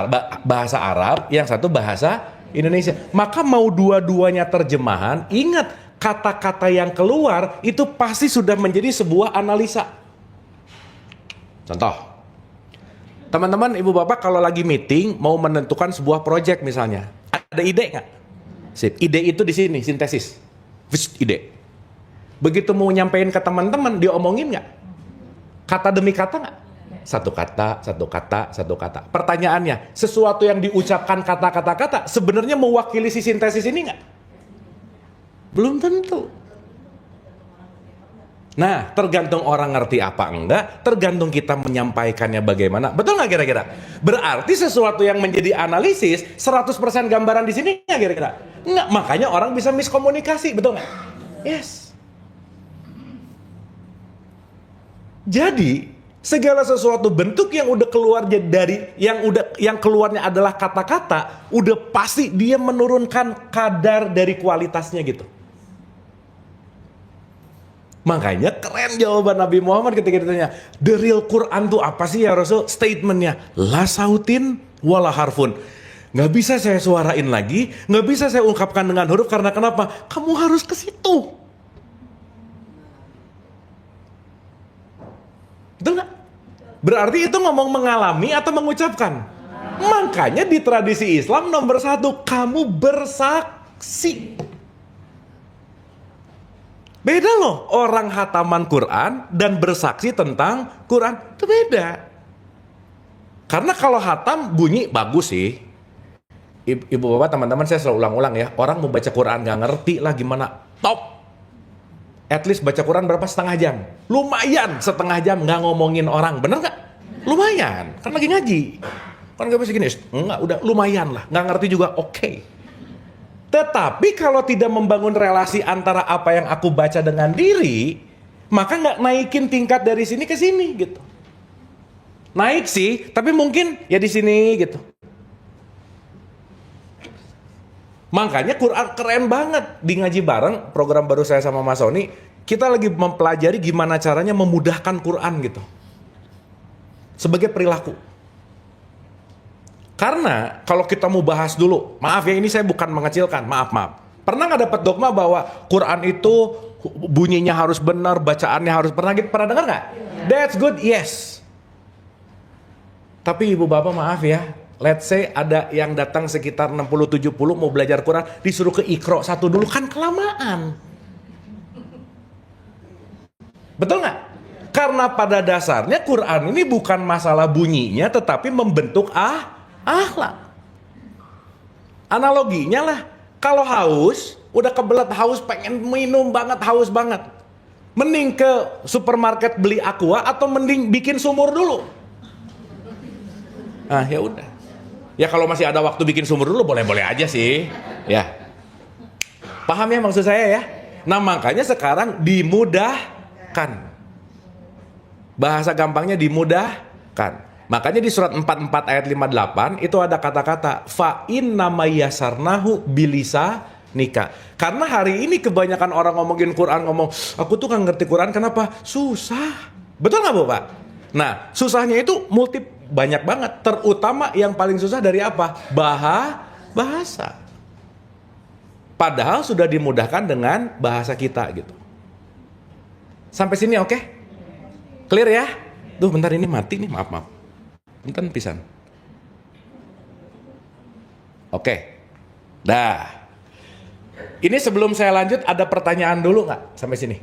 bahasa Arab, yang satu bahasa Indonesia. Maka mau dua-duanya terjemahan, ingat kata-kata yang keluar itu pasti sudah menjadi sebuah analisa. Contoh, teman-teman, ibu bapak kalau lagi meeting mau menentukan sebuah project misalnya, ada ide nggak? Sip. Ide itu di sini sintesis. Ide. Begitu mau nyampein ke teman-teman, diomongin nggak? Kata demi kata nggak? Satu kata. Pertanyaannya, sesuatu yang diucapkan kata-kata sebenarnya mewakili si sintesis ini nggak? Belum tentu. Nah, tergantung orang ngerti apa enggak, tergantung kita menyampaikannya bagaimana. Betul nggak kira-kira? Berarti sesuatu yang menjadi analisis 100% gambaran di sini nggak kira-kira? Enggak, makanya orang bisa miskomunikasi, betul nggak? Yes. Jadi, segala sesuatu bentuk yang udah keluar dari yang keluarnya adalah kata-kata, udah pasti dia menurunkan kadar dari kualitasnya gitu. Makanya keren jawaban Nabi Muhammad ketika ditanya, the real Quran tuh apa sih ya Rasul? Statementnya, la sautin wala harfun. Nggak bisa saya suarain lagi, nggak bisa saya ungkapkan dengan huruf, karena kenapa? Kamu harus ke situ. Betul nggak? Berarti itu ngomong mengalami atau mengucapkan? Makanya di tradisi Islam nomor 1, kamu bersaksi. Beda loh, orang hataman Quran dan bersaksi tentang Quran itu beda. Karena kalau hatam bunyi bagus sih. Ibu bapak teman-teman, saya selalu ulang-ulang ya, orang mau baca Quran nggak ngerti lah gimana, top. At least baca Quran berapa? Setengah jam. Lumayan setengah jam nggak ngomongin orang, bener nggak? Lumayan, kan lagi ngaji. Kan nggak bisa gini, nggak, udah lumayan lah, nggak ngerti juga, oke. Tetapi kalau tidak membangun relasi antara apa yang aku baca dengan diri, maka nggak naikin tingkat dari sini ke sini gitu. Naik sih, tapi mungkin ya di sini gitu. Makanya Quran keren banget. Di ngaji bareng, program baru saya sama Mas Sony, kita lagi mempelajari gimana caranya memudahkan Quran gitu. Sebagai perilaku. Karena kalau kita mau bahas dulu, maaf ya ini saya bukan mengecilkan, maaf. Pernah nggak dapat dogma bahwa Quran itu bunyinya harus benar, bacaannya harus pernah dengar nggak? That's good, yes. Tapi ibu bapak maaf ya, let's say ada yang datang sekitar 60-70 mau belajar Quran, disuruh ke Iqra 1 dulu, kan kelamaan. Betul nggak? Karena pada dasarnya Quran ini bukan masalah bunyinya, tetapi membentuk akhlak. Analoginya lah, kalau haus, udah kebelet haus, pengen minum banget, haus banget, mending ke supermarket beli aqua atau mending bikin sumur dulu? Ah ya udah. Ya kalau masih ada waktu bikin sumur dulu boleh-boleh aja sih. Ya. Paham ya maksud saya ya? Nah makanya sekarang dimudahkan. Bahasa gampangnya dimudahkan. Makanya di surat 44 ayat 58 itu ada kata-kata fa inna mayyasarnahu bilisa nikah. Karena hari ini kebanyakan orang ngomongin Quran, ngomong aku tuh kan ngerti Quran, kenapa? Susah. Betul nggak Bapak? Nah susahnya itu banyak banget. Terutama yang paling susah dari apa? Bahasa. Padahal sudah dimudahkan dengan bahasa kita gitu. Sampai sini oke? Clear ya? Duh bentar ini mati nih, maaf. Enten pisan. Oke. Dah. Ini sebelum saya lanjut ada pertanyaan dulu nggak sampai sini?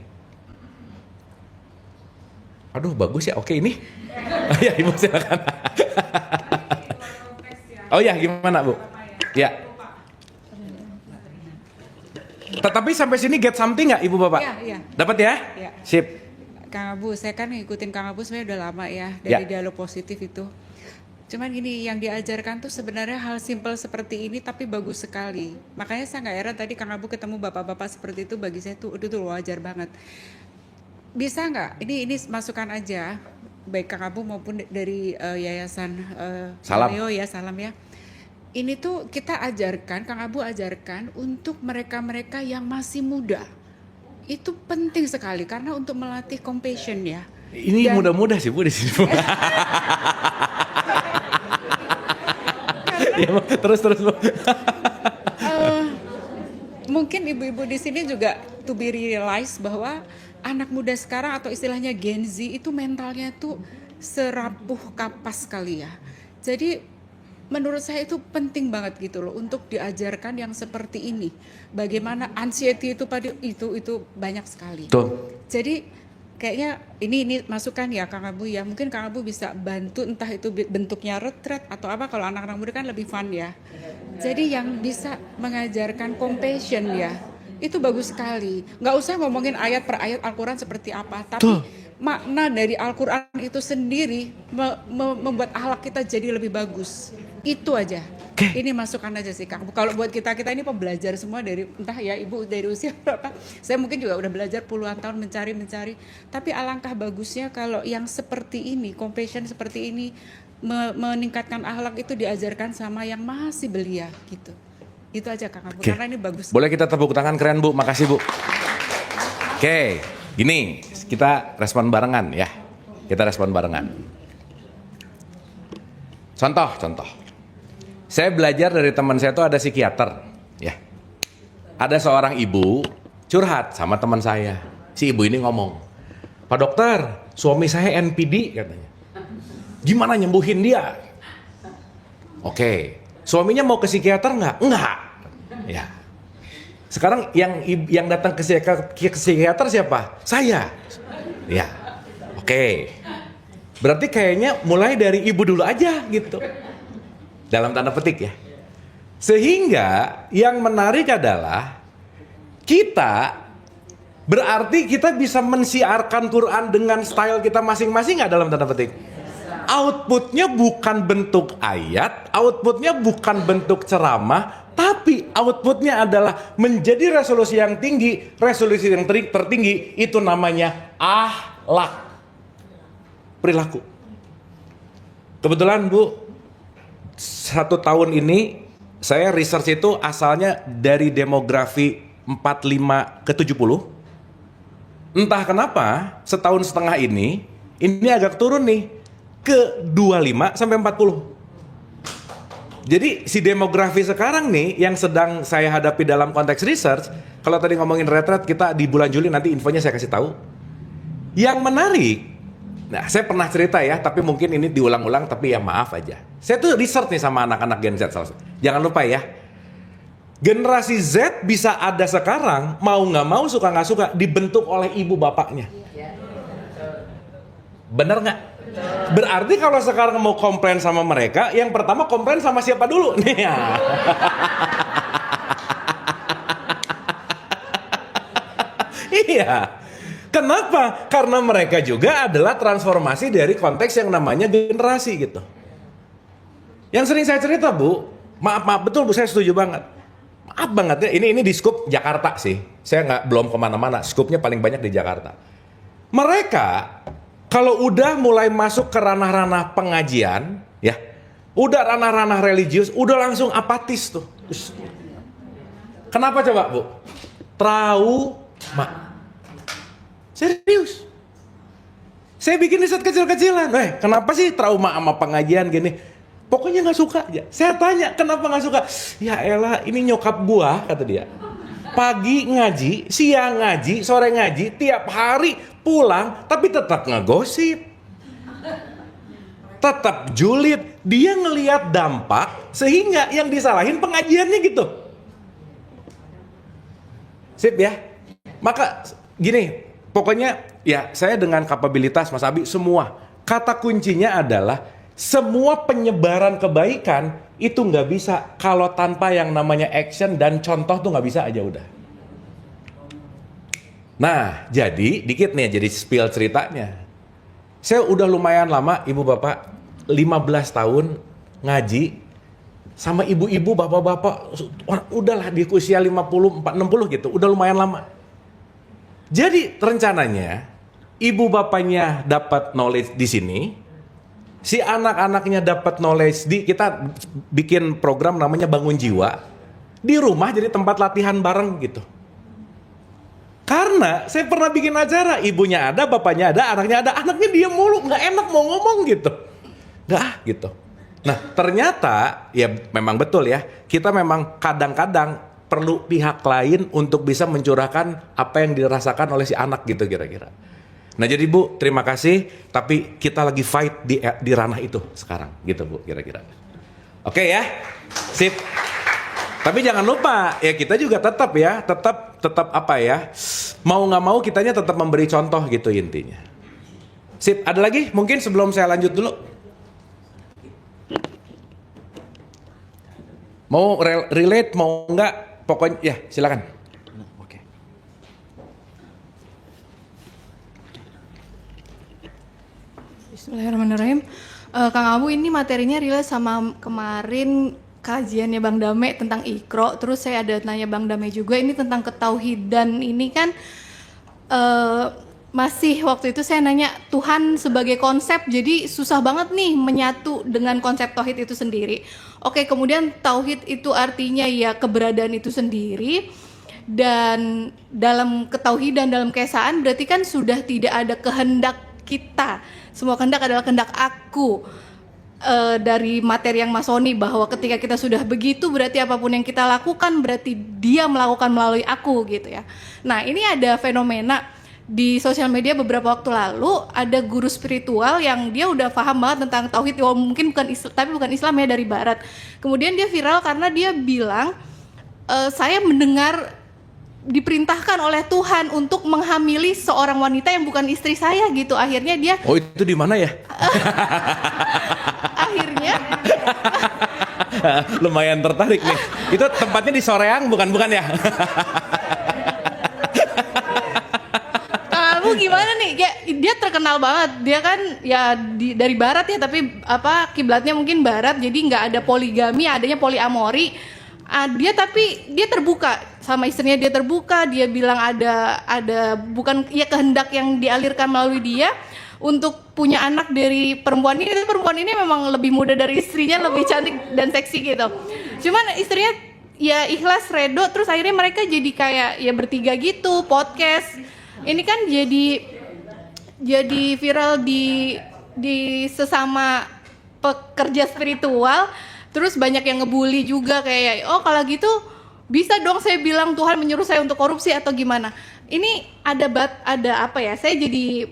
Aduh bagus ya. Oke ini. Ya Ibu silakan. Oh ya gimana Bu? Ya. Tetapi sampai sini get something nggak Ibu Bapak? Iya. Dapat ya? Iya. Sip. Kang Abu, saya kan ngikutin Kang Abu sebenarnya udah lama ya dari dialog positif itu. Cuman gini, yang diajarkan tuh sebenarnya hal simpel seperti ini tapi bagus sekali. Makanya saya nggak heran tadi Kang Abu ketemu bapak-bapak seperti itu, bagi saya tuh itu wajar banget. Bisa nggak? Ini masukan aja, baik Kang Abu maupun dari Yayasan Salam. Leo ya, salam ya. Ini tuh kita ajarkan, Kang Abu ajarkan untuk mereka-mereka yang masih muda. Itu penting sekali karena untuk melatih compassion ya. Ini mudah-mudah sih Bu di sini. Ya, terus Bu. Mungkin ibu-ibu di sini juga to be realize bahwa anak muda sekarang atau istilahnya Gen Z itu mentalnya tuh serapuh kapas kali ya. Jadi menurut saya itu penting banget gitu loh untuk diajarkan yang seperti ini. Bagaimana anxiety itu banyak sekali. Tuh. Jadi kayaknya ini masukan ya Kang Abu ya. Mungkin Kang Abu bisa bantu entah itu bentuknya retret atau apa, kalau anak-anak muda kan lebih fun ya. Jadi yang bisa mengajarkan compassion ya. itu bagus sekali. Nggak usah ngomongin ayat per ayat Al-Quran seperti apa, tapi makna dari Al-Quran itu sendiri membuat akhlak kita jadi lebih bagus. Itu aja. Ini masukan aja sih Kang. Kalau buat kita ini pembelajar semua dari entah ya Ibu dari usia berapa. Saya mungkin juga udah belajar puluhan tahun mencari. Tapi alangkah bagusnya kalau yang seperti ini, compassion seperti ini, meningkatkan akhlak itu diajarkan sama yang masih belia gitu. Itu aja Kang Abu. Karena ini bagus. Boleh kita tepuk tangan keren Bu, makasih Bu. Oke, gini kita respon barengan ya. Kita respon barengan. Contoh. Saya belajar dari teman saya itu ada psikiater, ya. Ada seorang ibu curhat sama teman saya. Si ibu ini ngomong, Pak dokter, suami saya NPD katanya. Gimana nyembuhin dia? Oke, suaminya mau ke psikiater nggak? Nggak. Ya. Sekarang yang datang ke psikiater siapa? Saya. Ya. Oke. Berarti kayaknya mulai dari ibu dulu aja gitu. Dalam tanda petik ya. Sehingga yang menarik adalah berarti kita bisa mensiarkan Quran dengan style kita masing-masing nggak dalam tanda petik? Outputnya bukan bentuk ayat, outputnya bukan bentuk ceramah, tapi outputnya adalah menjadi resolusi yang tinggi. Resolusi yang tertinggi itu namanya akhlak, perilaku. Kebetulan Bu, 1 tahun ini saya research itu asalnya dari demografi 45 ke 70. Entah kenapa setahun setengah ini agak turun nih ke 25 sampai 40. Jadi si demografi sekarang nih yang sedang saya hadapi dalam konteks research, kalau tadi ngomongin retret kita di bulan Juli nanti infonya saya kasih tahu. Yang menarik, nah saya pernah cerita ya, tapi mungkin ini diulang-ulang tapi ya maaf aja. Saya tuh research nih sama anak-anak Gen Z. Jangan lupa ya, generasi Z bisa ada sekarang, mau nggak mau, suka nggak suka, dibentuk oleh ibu bapaknya. Bener nggak? Berarti kalau sekarang mau komplain sama mereka, yang pertama komplain sama siapa dulu? Nih ya. Iya. Kenapa? Karena mereka juga adalah transformasi dari konteks yang namanya generasi gitu. Yang sering saya cerita Bu, maaf betul Bu, saya setuju banget. Maaf banget ya, ini di skup Jakarta sih. Saya belum kemana-mana, skupnya paling banyak di Jakarta. Mereka kalau udah mulai masuk ke ranah-ranah pengajian, ya, udah ranah-ranah religius, udah langsung apatis tuh. Kenapa coba Bu? Trauma. Serius. Saya bikin riset kecil-kecilan. Kenapa sih trauma sama pengajian gini? Pokoknya nggak suka aja. Saya tanya, kenapa nggak suka? Ya elah, ini nyokap gua, kata dia. Pagi ngaji, siang ngaji, sore ngaji, tiap hari pulang, tapi tetap ngegosip. Tetap julid. Dia ngelihat dampak, sehingga yang disalahin pengajiannya gitu. Sip ya? Maka gini, pokoknya ya saya dengan kapabilitas Mas Abi semua. Kata kuncinya adalah semua penyebaran kebaikan itu nggak bisa kalau tanpa yang namanya action dan contoh tuh nggak bisa aja udah. Nah jadi dikit nih jadi spill ceritanya. Saya udah lumayan lama ibu bapak 15 tahun ngaji sama ibu-ibu bapak-bapak udahlah di usia 50, 60 gitu udah lumayan lama. Jadi rencananya ibu bapaknya dapat knowledge di sini, si anak-anaknya dapat knowledge kita bikin program namanya Bangun Jiwa di rumah jadi tempat latihan bareng gitu. Karena saya pernah bikin acara, ibunya ada, bapaknya ada, anaknya diam mulu, nggak enak mau ngomong gitu, gitu. Nah ternyata ya memang betul ya, kita memang kadang-kadang perlu pihak lain untuk bisa mencurahkan apa yang dirasakan oleh si anak gitu kira-kira. Nah jadi Bu, terima kasih, tapi kita lagi fight di ranah itu sekarang gitu Bu, kira-kira. Oke ya, sip. Tapi jangan lupa, ya kita juga tetap apa ya, mau nggak mau kitanya tetap memberi contoh gitu intinya. Sip, ada lagi mungkin sebelum saya lanjut dulu? Mau relate, mau nggak, pokoknya ya silakan. Oke. Bismillahirrahmanirrahim. Kang Abu, ini materinya relate sama kemarin kajiannya Bang Dame tentang Iqra. Terus saya ada tanya Bang Dame juga ini tentang ketauhidan. Ini kan masih waktu itu saya nanya Tuhan sebagai konsep, jadi susah banget nih menyatu dengan konsep tauhid itu sendiri. Oke, kemudian tauhid itu artinya ya keberadaan itu sendiri. Dan dalam ketauhidan, dalam keesaan berarti kan sudah tidak ada kehendak kita. Semua kehendak adalah kehendak aku. Dari materi yang masoni bahwa ketika kita sudah begitu berarti apapun yang kita lakukan berarti dia melakukan melalui aku gitu ya. Nah, ini ada fenomena di sosial media beberapa waktu lalu, ada guru spiritual yang dia udah paham banget tentang tauhid, mungkin bukan Islam, tapi bukan Islam ya, dari barat. Kemudian dia viral karena dia bilang, saya mendengar diperintahkan oleh Tuhan untuk menghamili seorang wanita yang bukan istri saya gitu. Akhirnya dia, Oh, itu di mana ya? akhirnya Lumayan tertarik nih. Itu tempatnya di Soreang bukan ya? Kamu gimana nih? Dia terkenal banget. Dia kan ya dari barat ya, tapi kiblatnya mungkin barat, jadi nggak ada poligami, adanya poliamori. Tapi dia terbuka sama istrinya, dia terbuka. Dia bilang ada bukan ya kehendak yang dialirkan melalui dia untuk punya anak dari perempuan ini. Tapi perempuan ini memang lebih muda dari istrinya, lebih cantik dan seksi gitu. Cuman istrinya ya ikhlas, redo. Terus akhirnya mereka jadi kayak ya bertiga gitu, podcast. Ini kan jadi viral di sesama pekerja spiritual. Terus banyak yang ngebully juga kayak, oh kalau gitu bisa dong saya bilang Tuhan menyuruh saya untuk korupsi atau gimana. Ini ada apa ya, saya jadi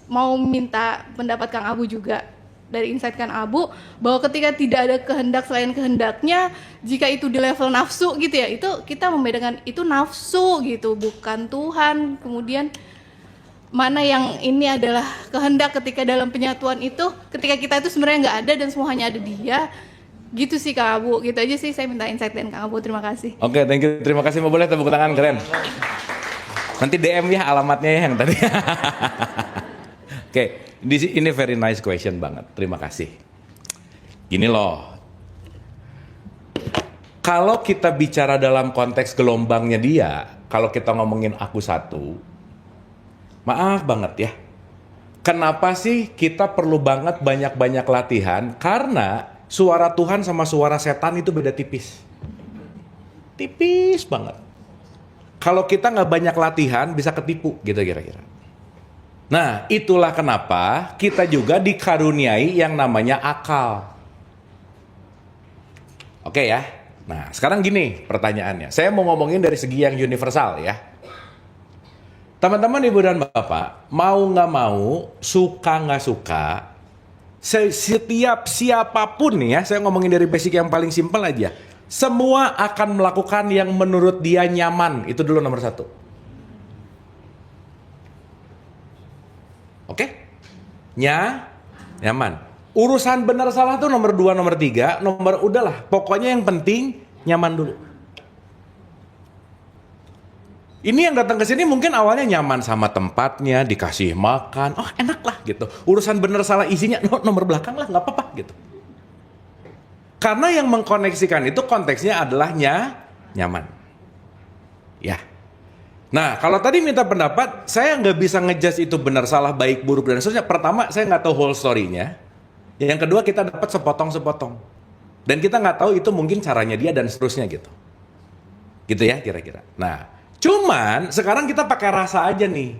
mau minta pendapat Kang Abu juga, dari insight Kang Abu, bahwa ketika tidak ada kehendak selain kehendaknya, jika itu di level nafsu gitu ya, itu kita membedakan itu nafsu gitu, bukan Tuhan. Kemudian mana yang ini adalah kehendak ketika dalam penyatuan itu, ketika kita itu sebenarnya nggak ada dan semua hanya ada Dia. Gitu sih Kang Abu, gitu aja sih saya minta insight dari Kang Abu. Terima kasih. Oke, thank you. Terima kasih. Mau boleh tepuk tangan, keren. Nanti DM ya alamatnya ya yang tadi. Oke, ini very nice question banget. Terima kasih. Gini loh. Kalau kita bicara dalam konteks gelombangnya dia, kalau kita ngomongin aku satu, maaf banget ya. Kenapa sih kita perlu banget banyak-banyak latihan? Karena suara Tuhan sama suara setan itu beda tipis. Tipis banget. Kalau kita nggak banyak latihan bisa ketipu gitu kira-kira. Nah, itulah kenapa kita juga dikaruniai yang namanya akal. Oke ya. Nah, sekarang gini pertanyaannya. Saya mau ngomongin dari segi yang universal ya. Teman-teman, ibu dan bapak, mau nggak mau, suka nggak suka, setiap siapapun nih ya, saya ngomongin dari basic yang paling simpel aja, semua akan melakukan yang menurut dia nyaman. Itu dulu nomor satu. Oke? Nyaman. Urusan benar salah tuh nomor 2, nomor 3, udahlah. Pokoknya yang penting nyaman dulu. Ini yang datang ke sini mungkin awalnya nyaman sama tempatnya, dikasih makan, oh enak lah gitu. Urusan bener salah isinya nomor belakang lah, nggak apa-apa gitu. Karena yang mengkoneksikan itu konteksnya adalah nyaman. Ya. Nah, kalau tadi minta pendapat, saya nggak bisa ngejudge itu benar salah, baik buruk dan seterusnya. Pertama, saya nggak tahu whole story-nya. Yang kedua, kita dapat sepotong-sepotong. Dan kita nggak tahu itu mungkin caranya dia dan seterusnya gitu. Gitu ya kira-kira. Nah, cuman sekarang kita pakai rasa aja nih.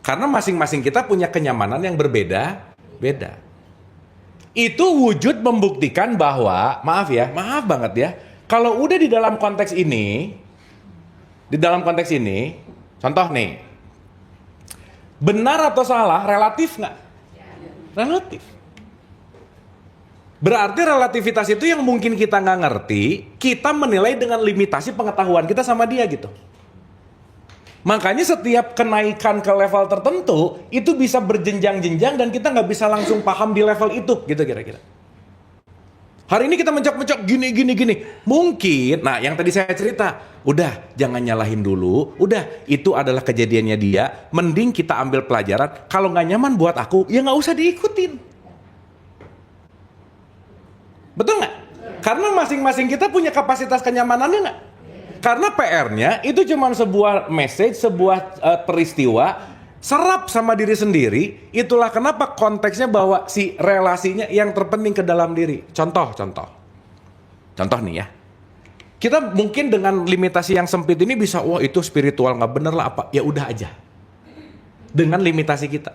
Karena masing-masing kita punya kenyamanan yang berbeda-beda. Itu wujud membuktikan bahwa, maaf banget ya, kalau udah di dalam konteks ini, contoh nih, benar atau salah relatif nggak? Relatif. Berarti relativitas itu yang mungkin kita nggak ngerti, kita menilai dengan limitasi pengetahuan kita sama dia gitu. Makanya setiap kenaikan ke level tertentu itu bisa berjenjang-jenjang dan kita nggak bisa langsung paham di level itu gitu kira-kira. Hari ini kita mencok-mencok gini. Mungkin, nah yang tadi saya cerita, udah jangan nyalahin dulu, udah itu adalah kejadiannya dia, mending kita ambil pelajaran. Kalau nggak nyaman buat aku, ya nggak usah diikutin. Betul nggak? Karena masing-masing kita punya kapasitas kenyamanannya nggak? Karena PR-nya itu cuma sebuah message, sebuah peristiwa, serap sama diri sendiri. Itulah kenapa konteksnya bahwa si relasinya yang terpenting ke dalam diri. Contoh nih ya. Kita mungkin dengan limitasi yang sempit ini bisa, wah itu spiritual nggak bener lah apa. Ya udah aja. Dengan limitasi kita.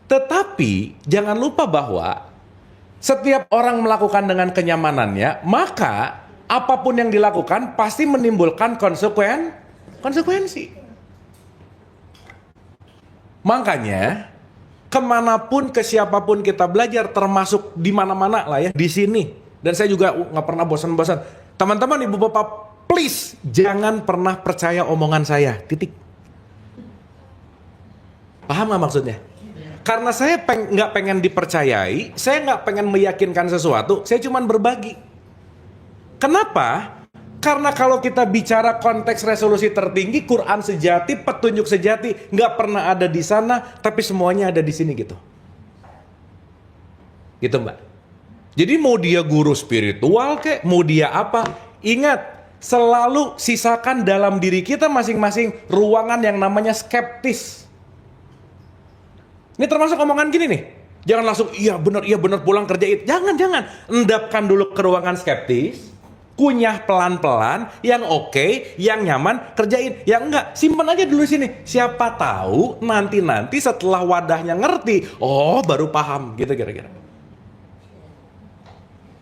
Tetapi jangan lupa bahwa setiap orang melakukan dengan kenyamanannya, maka apapun yang dilakukan pasti menimbulkan konsekuensi. Makanya kemanapun, ke siapapun kita belajar, termasuk di mana-mana lah ya, di sini. Dan saya juga nggak pernah bosan-bosan. Teman-teman, ibu bapak, please jangan pernah percaya omongan saya. Titik. Paham nggak maksudnya? Karena saya nggak pengen dipercayai, saya nggak pengen meyakinkan sesuatu, saya cuma berbagi. Kenapa? Karena kalau kita bicara konteks resolusi tertinggi, Quran sejati, petunjuk sejati, nggak pernah ada di sana, tapi semuanya ada di sini gitu. Gitu Mbak. Jadi mau dia guru spiritual kek, mau dia apa, ingat, selalu sisakan dalam diri kita masing-masing ruangan yang namanya skeptis. Ini termasuk omongan gini nih. Jangan langsung iya benar pulang kerjain. Jangan. Endapkan dulu ke ruangan skeptis. Kunyah pelan-pelan, yang oke, yang nyaman, kerjain. Yang enggak, simpan aja dulu sini. Siapa tahu nanti setelah wadahnya ngerti, oh baru paham gitu kira-kira.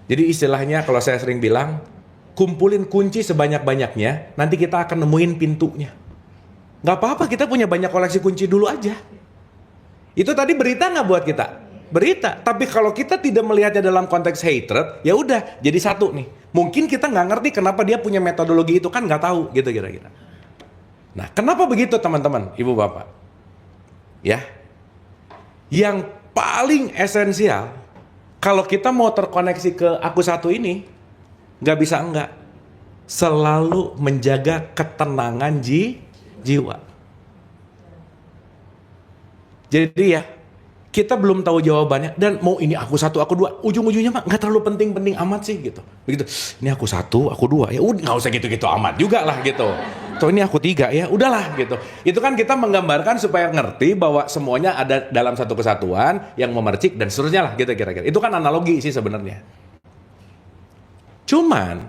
Jadi istilahnya kalau saya sering bilang, kumpulin kunci sebanyak-banyaknya, nanti kita akan nemuin pintunya. Gak apa-apa kita punya banyak koleksi kunci dulu aja. Itu tadi berita nggak buat kita? Berita. Tapi kalau kita tidak melihatnya dalam konteks hatred, ya udah jadi satu nih. Mungkin kita nggak ngerti kenapa dia punya metodologi itu, kan nggak tahu gitu kira-kira. Nah, kenapa begitu teman-teman, ibu bapak? Ya, yang paling esensial kalau kita mau terkoneksi ke aku satu ini, nggak bisa enggak. Selalu menjaga ketenangan jiwa. Jadi ya, kita belum tahu jawabannya dan mau ini aku satu, aku dua, ujung-ujungnya mah nggak terlalu penting-penting amat sih gitu. Begitu, ini aku satu, aku dua, ya udah nggak usah gitu-gitu amat juga lah gitu. Toh ini aku tiga, ya udahlah gitu. Itu kan kita menggambarkan supaya ngerti bahwa semuanya ada dalam satu kesatuan yang memercik dan seterusnya lah gitu kira-kira. Itu kan analogi sih sebenarnya. Cuman,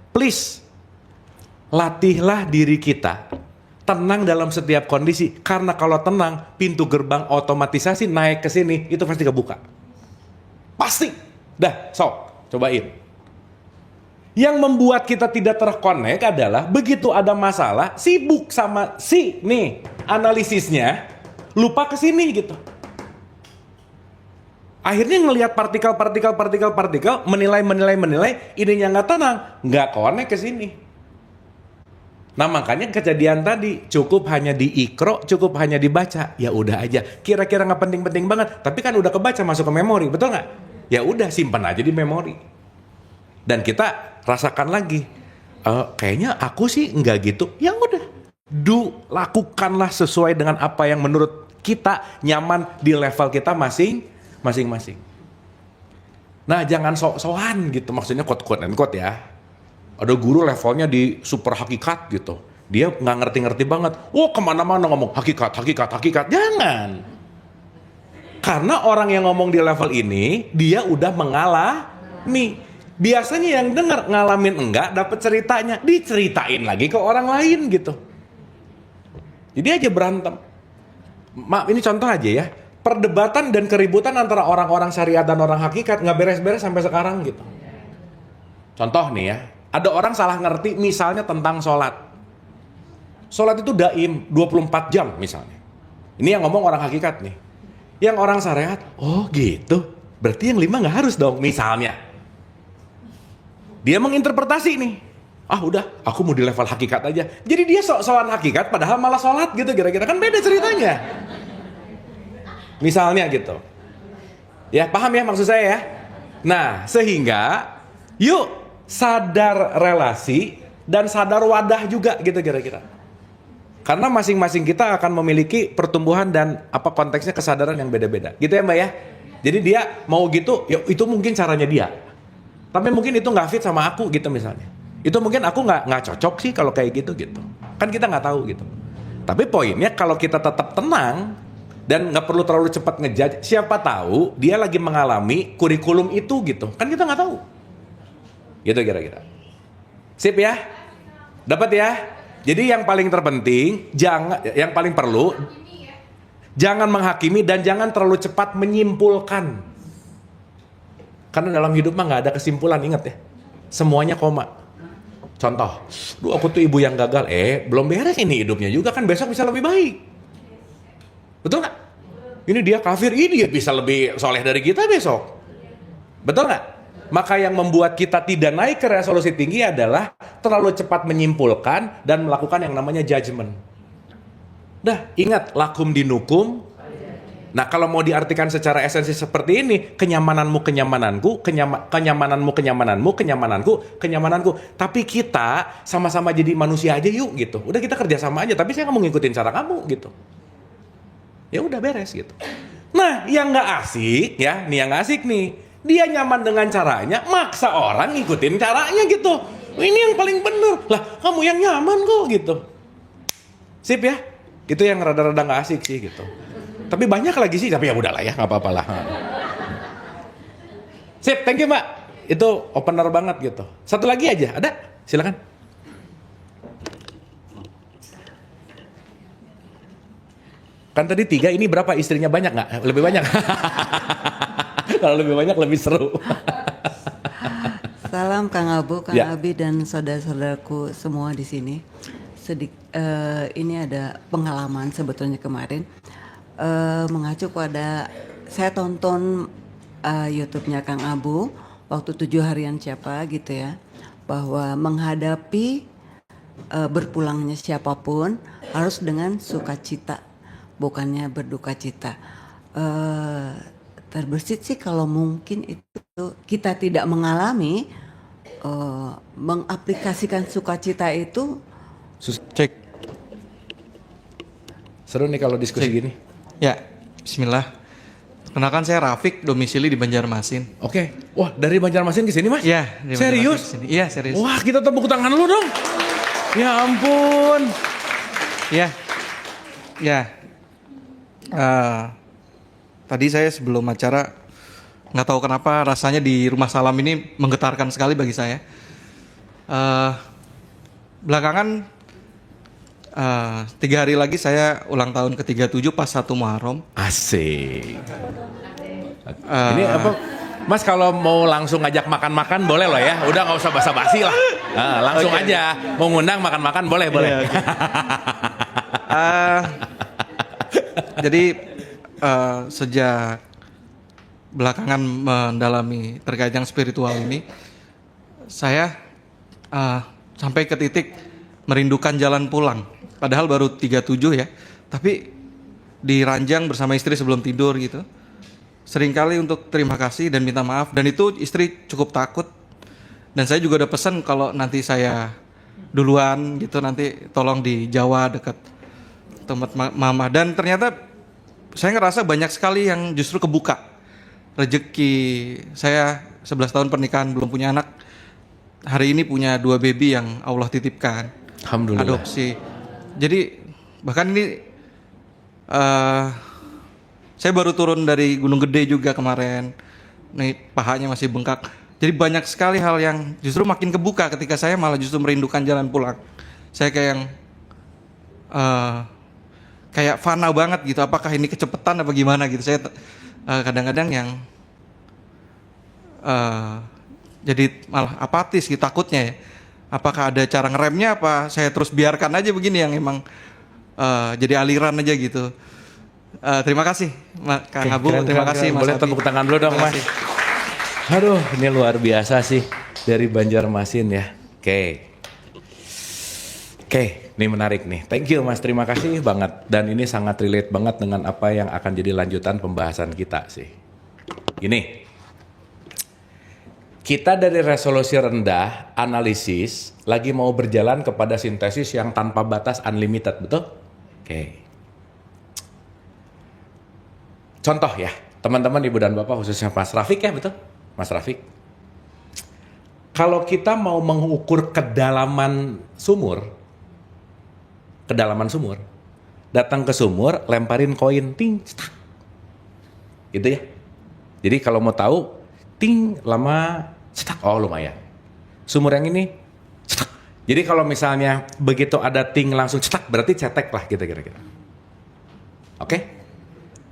please latihlah diri kita tenang dalam setiap kondisi, karena kalau tenang, pintu gerbang otomatisasi naik ke sini itu pasti kebuka. Pasti. Dah, sok, cobain. Yang membuat kita tidak terkonek adalah begitu ada masalah, sibuk sama si nih analisisnya, lupa ke sini gitu. Akhirnya ngelihat partikel, menilai, ininya nggak tenang, nggak konek ke sini. Nah makanya kejadian tadi cukup hanya diikro, cukup hanya dibaca, ya udah aja. Kira-kira nggak penting-penting banget, tapi kan udah kebaca masuk ke memori, betul nggak? Ya udah simpan aja di memori. Dan kita rasakan lagi, kayaknya aku sih nggak gitu. Ya udah, lakukanlah sesuai dengan apa yang menurut kita nyaman di level kita masing-masing. Nah jangan sok-sokan gitu, maksudnya quote and quote ya. Ada guru levelnya di super hakikat gitu. Dia nggak ngerti-ngerti banget. Oh kemana-mana ngomong hakikat. Jangan. Karena orang yang ngomong di level ini, dia udah mengalami. Biasanya yang dengar ngalamin enggak, dapat ceritanya. Diceritain lagi ke orang lain gitu. Jadi aja berantem. Maaf ini contoh aja ya. Perdebatan dan keributan antara orang-orang syariat dan orang hakikat nggak beres-beres sampai sekarang gitu. Contoh nih ya. Ada orang salah ngerti misalnya tentang sholat. Sholat itu daim 24 jam misalnya. Ini yang ngomong orang hakikat nih. Yang orang syariat, oh gitu. Berarti yang 5 gak harus dong misalnya. Dia menginterpretasi nih. Ah udah, aku mau di level hakikat aja. Jadi dia sok-sokan hakikat padahal malah sholat gitu kira-kira. Kan beda ceritanya. Misalnya gitu. Ya paham ya maksud saya ya. Nah sehingga yuk sadar relasi dan sadar wadah juga gitu kira-kira. Karena masing-masing kita akan memiliki pertumbuhan dan apa konteksnya kesadaran yang beda-beda. Gitu ya Mbak ya? Jadi dia mau gitu, ya itu mungkin caranya dia. Tapi mungkin itu nggak fit sama aku gitu misalnya. Itu mungkin aku nggak cocok sih kalau kayak gitu. Kan kita nggak tahu gitu. Tapi poinnya kalau kita tetap tenang dan nggak perlu terlalu cepat ngejudge, siapa tahu dia lagi mengalami kurikulum itu gitu. Kan kita nggak tahu. Gitu kira-kira. Sip ya? Dapat ya? Jadi yang paling terpenting, yang paling perlu, jangan menghakimi dan jangan terlalu cepat menyimpulkan. Karena dalam hidup mah nggak ada kesimpulan, ingat ya. Semuanya koma. Contoh, aku tuh ibu yang gagal, belum beres ini hidupnya juga kan besok bisa lebih baik. Betul nggak? Ini dia kafir, ini dia bisa lebih soleh dari kita besok. Betul nggak? Maka yang membuat kita tidak naik ke resolusi tinggi adalah terlalu cepat menyimpulkan dan melakukan yang namanya judgment. Dah, ingat, lakum dinukum. Nah, kalau mau diartikan secara esensi seperti ini, kenyamananmu kenyamananku, kenyamananku. Tapi kita sama-sama jadi manusia aja yuk gitu. Udah kita kerja sama aja, tapi saya nggak mau ngikutin cara kamu gitu. Ya udah beres gitu. Nah, yang nggak asik ya, nih yang nggak asik nih. Dia nyaman dengan caranya, maksa orang ngikutin caranya gitu. Ini yang paling bener. Lah, kamu yang nyaman kok gitu. Sip ya? Itu yang rada-rada nggak asik sih gitu. Tapi banyak lagi sih, tapi ya udahlah ya, nggak apa-apa lah. Sip, thank you Mbak. Itu opener banget gitu. Satu lagi aja, ada? Silakan. Kan tadi 3, ini berapa? Istrinya banyak nggak? Lebih banyak? Kalau lebih banyak lebih seru. Salam Kang Abu, Kang Ya. Abi dan saudara-saudaraku semua di sini. Ini ada pengalaman sebetulnya kemarin. Mengacu pada saya tonton YouTube-nya Kang Abu waktu 7 harian siapa gitu ya, bahwa menghadapi berpulangnya siapapun harus dengan sukacita, bukannya berduka cita. Terbersit sih kalau mungkin itu kita tidak mengalami, mengaplikasikan sukacita itu. Cek. Seru nih kalau diskusi gini. Ya, bismillah. Kenalkan saya Rafiq, domisili di Banjarmasin. Oke. Wah, dari Banjarmasin ke sini Mas? Iya, di Serius? Banjarmasin ke sini. Iya, serius. Wah, kita tepuk tangan dulu dong. Ya ampun. Ya. Ya. Tadi saya sebelum acara nggak tahu kenapa rasanya di Rumah Salam ini menggetarkan sekali bagi saya. Belakangan 3 hari lagi saya ulang tahun ke-37 pas 1 Muharram. Asik. Ini apa? Mas kalau mau langsung ngajak makan-makan boleh loh ya. Udah nggak usah basa-basi lah. Langsung aja. Mau ngundang makan-makan boleh. Iya, okay. Jadi sejak belakangan mendalami terkait yang spiritual ini, saya sampai ke titik merindukan jalan pulang. Padahal baru 37 ya, tapi di ranjang bersama istri sebelum tidur gitu. Seringkali untuk terima kasih dan minta maaf, dan itu istri cukup takut. Dan saya juga udah pesan kalau nanti saya duluan gitu, nanti tolong di Jawa dekat tempat mama. Dan ternyata saya ngerasa banyak sekali yang justru kebuka rezeki. Saya 11 tahun pernikahan belum punya anak, hari ini punya 2 baby yang Allah titipkan. Alhamdulillah. Adopsi. Jadi bahkan ini saya baru turun dari Gunung Gede juga kemarin. Nih pahanya masih bengkak. Jadi banyak sekali hal yang justru makin kebuka ketika saya malah justru merindukan jalan pulang. Saya kayak yang kayak fana banget gitu. Apakah ini kecepatan apa gimana gitu. Saya kadang-kadang yang jadi malah apatis gitu takutnya ya. Apakah ada cara ngeremnya apa saya terus biarkan aja begini yang emang jadi aliran aja gitu. Terima kasih Kang Abu, terima kasih Mas Boleh Abi. tepuk tangan dulu dong Mas. Kasih. Aduh, ini luar biasa sih dari Banjarmasin ya. Oke, ini menarik nih. Thank you Mas, terima kasih banget. Dan ini sangat relate banget dengan apa yang akan jadi lanjutan pembahasan kita sih. Ini. Kita dari resolusi rendah, analisis, lagi mau berjalan kepada sintesis yang tanpa batas unlimited, betul? Oke. Contoh ya, Teman-teman, ibu dan bapak, khususnya Mas Rafiq ya, betul? Mas Rafiq. Kalau kita mau mengukur kedalaman sumur, datang ke sumur, lemparin koin, ting, cetak. Gitu ya. Jadi kalau mau tahu, ting, lama, cetak, oh lumayan. Sumur yang ini, cetak. Jadi kalau misalnya begitu ada ting langsung cetak, berarti cetek lah gitu kira-kira. Oke?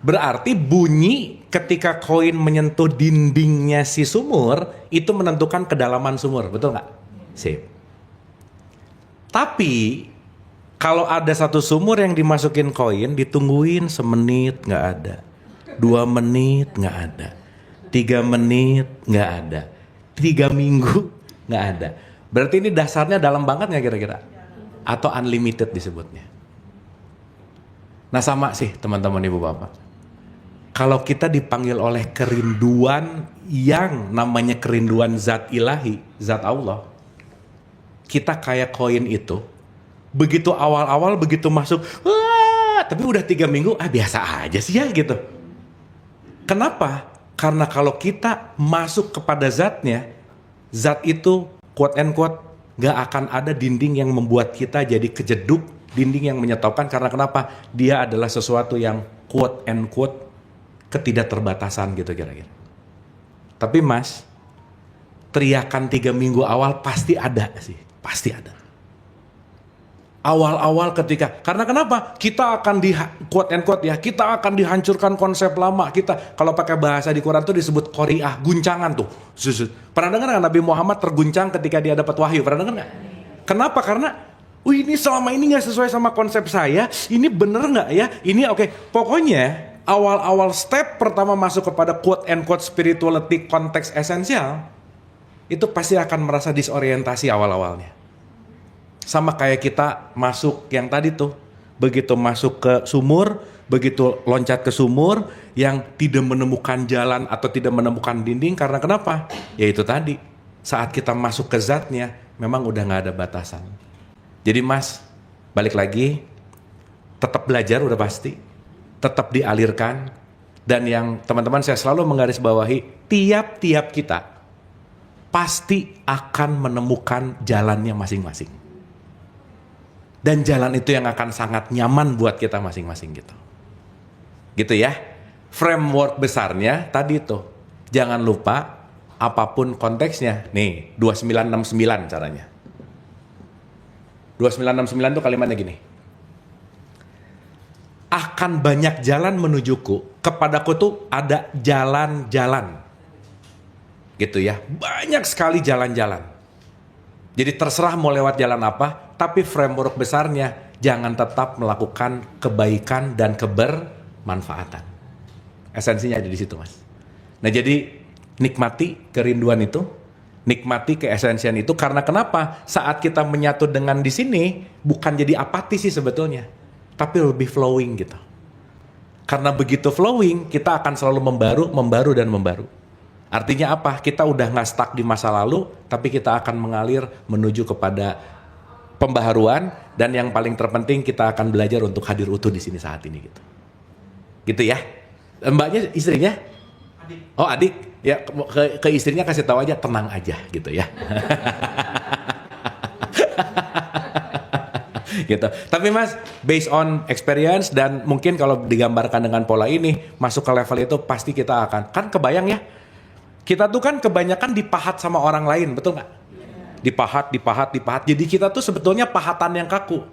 Berarti bunyi ketika koin menyentuh dindingnya si sumur, itu menentukan kedalaman sumur, betul nggak? Sip. Tapi, kalau ada satu sumur yang dimasukin koin, ditungguin semenit nggak ada. 2 menit nggak ada. 3 menit nggak ada. 3 minggu nggak ada. Berarti ini dasarnya dalam banget nggak kira-kira? Atau unlimited disebutnya? Nah sama sih teman-teman ibu bapak. Kalau kita dipanggil oleh kerinduan yang namanya kerinduan zat ilahi, zat Allah, kita kayak koin itu, begitu awal-awal, begitu masuk, wah, tapi udah 3 minggu, biasa aja sih ya gitu. Kenapa? Karena kalau kita masuk kepada zatnya, zat itu quote and quote gak akan ada dinding yang membuat kita jadi kejeduk, dinding yang menyetopkan. Karena kenapa? Dia adalah sesuatu yang quote and quote ketidakterbatasan gitu kira-kira. Tapi mas, teriakan 3 minggu awal pasti ada sih, pasti ada. Awal-awal ketika, karena kenapa? Kita akan quote and quote ya, kita akan dihancurkan konsep lama. Kita, kalau pakai bahasa di Quran tuh disebut qari'ah, guncangan tuh. Pernah dengar nggak Nabi Muhammad terguncang ketika dia dapat wahyu? Pernah dengar nggak? Kenapa? Karena, ini selama ini nggak sesuai sama konsep saya. Ini bener nggak ya? Ini oke. Pokoknya awal-awal step pertama masuk kepada quote and quote spirituality konteks esensial, itu pasti akan merasa disorientasi awal-awalnya. Sama kayak kita masuk yang tadi tuh, begitu masuk ke sumur, begitu loncat ke sumur, yang tidak menemukan jalan atau tidak menemukan dinding, karena kenapa? Ya itu tadi, saat kita masuk ke zatnya, memang udah gak ada batasan. Jadi mas, balik lagi, tetap belajar udah pasti, tetap dialirkan, dan yang teman-teman saya selalu menggarisbawahi, tiap-tiap kita pasti akan menemukan jalannya masing-masing. Dan jalan itu yang akan sangat nyaman buat kita masing-masing gitu. Gitu ya. Framework besarnya tadi tuh. Jangan lupa apapun konteksnya. Nih, 2969 caranya. 2969 tuh kalimatnya gini. Akan banyak jalan menujuku. Kepadaku tuh ada jalan-jalan. Gitu ya. Banyak sekali jalan-jalan. Jadi terserah mau lewat jalan apa, tapi framework besarnya jangan tetap melakukan kebaikan dan kebermanfaatan. Esensinya ada di situ, mas. Nah, jadi nikmati kerinduan itu, nikmati keesensian itu, karena kenapa? Saat kita menyatu dengan di sini, bukan jadi apatis sih sebetulnya, tapi lebih flowing gitu. Karena begitu flowing, kita akan selalu membaru dan membaru. Artinya apa? Kita udah nggak stuck di masa lalu, tapi kita akan mengalir menuju kepada pembaharuan, dan yang paling terpenting kita akan belajar untuk hadir utuh di sini saat ini gitu. Gitu ya. Mbaknya istrinya? Adik. Oh adik. Ya ke istrinya kasih tahu aja, tenang aja gitu ya. Gitu. Tapi mas, based on experience, dan mungkin kalau digambarkan dengan pola ini, masuk ke level itu pasti kita akan, kan kebayang ya, kita tuh kan kebanyakan dipahat sama orang lain, betul nggak? Dipahat. Jadi kita tuh sebetulnya pahatan yang kaku.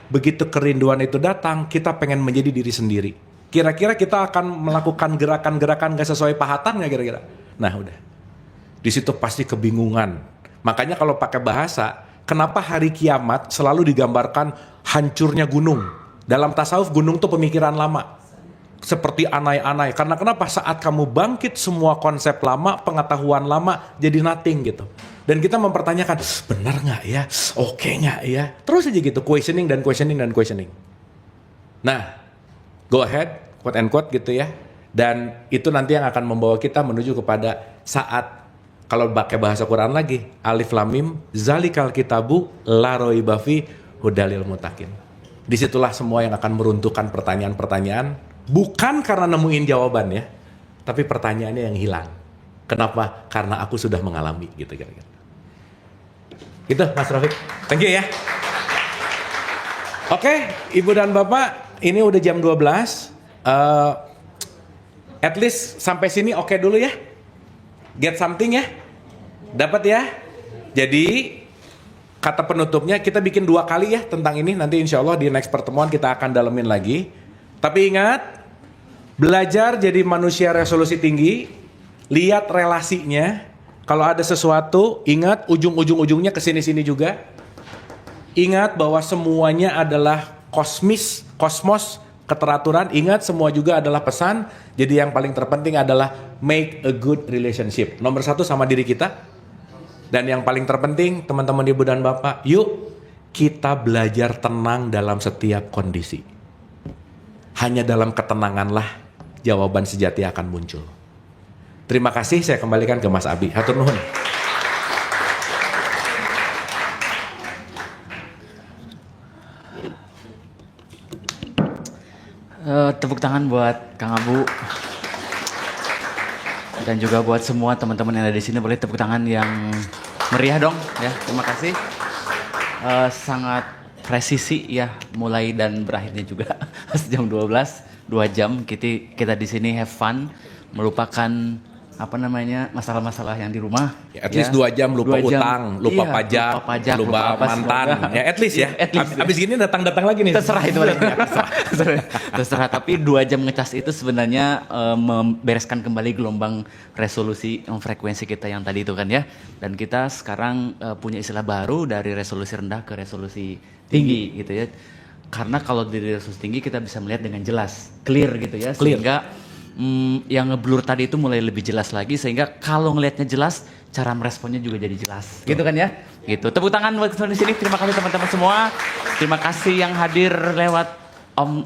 Begitu kerinduan itu datang, kita pengen menjadi diri sendiri. Kira-kira kita akan melakukan gerakan-gerakan gak sesuai pahatan nggak kira-kira? Nah udah, di situ pasti kebingungan. Makanya kalau pakai bahasa, kenapa hari kiamat selalu digambarkan hancurnya gunung? Dalam tasawuf, gunung tuh pemikiran lama. Seperti anai-anai. Karena kenapa? Saat kamu bangkit, semua konsep lama, pengetahuan lama jadi nothing gitu. Dan kita mempertanyakan, benar nggak ya? Oke nggak ya? Terus aja gitu, questioning. Nah, go ahead, quote and quote gitu ya. Dan itu nanti yang akan membawa kita menuju kepada saat, kalau pakai bahasa Quran lagi, alif lam mim, zalikal kitabu la raiba fi hudalil muttaqin. Disitulah semua yang akan meruntuhkan pertanyaan-pertanyaan, bukan karena nemuin jawaban ya, tapi pertanyaannya yang hilang. Kenapa? Karena aku sudah mengalami gitu kira-kira. Itu Mas Rafiq. Thank you ya. Oke, Ibu dan Bapak, ini udah jam 12. At least sampai sini oke dulu ya. Get something ya. Dapat ya. Jadi kata penutupnya kita bikin 2 kali ya tentang ini. Nanti insya Allah di next pertemuan kita akan dalemin lagi. Tapi ingat, belajar jadi manusia resolusi tinggi. Lihat relasinya. Kalau ada sesuatu, ingat ujung-ujungnya ke sini-sini juga. Ingat bahwa semuanya adalah kosmos, keteraturan. Ingat semua juga adalah pesan. Jadi yang paling terpenting adalah make a good relationship. Nomor 1 sama diri kita. Dan yang paling terpenting teman-teman ibu dan bapak, yuk kita belajar tenang dalam setiap kondisi. Hanya dalam ketenanganlah jawaban sejati akan muncul. Terima kasih, saya kembalikan ke Mas Abi. Hatur nuhun. Tepuk tangan buat Kang Abu dan juga buat semua teman-teman yang ada di sini. Boleh tepuk tangan yang meriah dong ya. Terima kasih. Sangat presisi ya, mulai dan berakhirnya juga jam 12, 2 jam kita di sini have fun, melupakan masalah-masalah yang di rumah. Ya, at least 2 jam lupa utang, lupa pajak, lupa mantan. Ya at least ya. At least, abis gini datang lagi nih. Terserah itu. Terserah. Tapi 2 jam ngecas itu sebenarnya membereskan kembali gelombang resolusi frekuensi kita yang tadi itu kan ya. Dan kita sekarang punya istilah baru dari resolusi rendah ke resolusi tinggi gitu ya. Karena kalau di resolusi tinggi kita bisa melihat dengan jelas, clear gitu ya. Sehingga yang ngeblur tadi itu mulai lebih jelas lagi, sehingga kalau ngelihatnya jelas, cara meresponnya juga jadi jelas. Gitu kan ya? Gitu. Tepuk tangan buat di sini. Terima kasih teman-teman semua. Terima kasih yang hadir lewat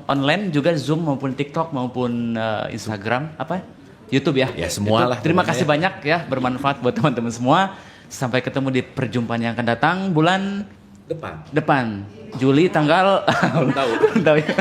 online juga, Zoom maupun TikTok maupun Instagram, YouTube ya. Ya semua lah. Terima kasih banyak ya, bermanfaat buat teman-teman semua. Sampai ketemu di perjumpaan yang akan datang bulan depan. Juli tanggal belum tahu ya.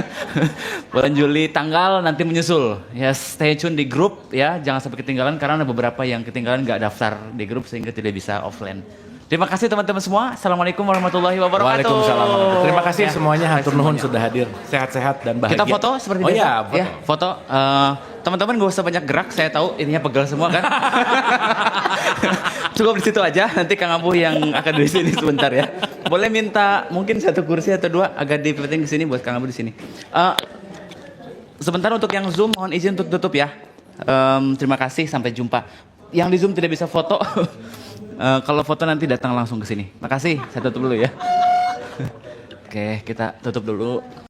Bulan Juli tanggal nanti menyusul. Ya, stay tune di grup ya, jangan sampai ketinggalan karena ada beberapa yang ketinggalan nggak daftar di grup sehingga tidak bisa offline. Terima kasih teman-teman semua. Assalamualaikum warahmatullahi wabarakatuh. Waalaikumsalam. Terima kasih Ya, semuanya, hatur nuhun semuanya. sudah hadir. Sehat-sehat dan bahagia. Kita foto seperti biasa. Iya, foto. Ya, foto. Teman-teman gak usah banyak gerak, saya tahu ininya pegel semua kan. Cukup di situ aja. Nanti Kang Abu yang akan di sini sebentar ya. Boleh minta mungkin 1 kursi atau 2 agak dipiting ke sini buat Kang Abu di sini. Sebentar untuk yang Zoom, mohon izin untuk tutup ya. Terima kasih, sampai jumpa. Yang di Zoom tidak bisa foto. Kalau foto nanti datang langsung ke sini. Makasih, saya tutup dulu ya. Oke, kita tutup dulu.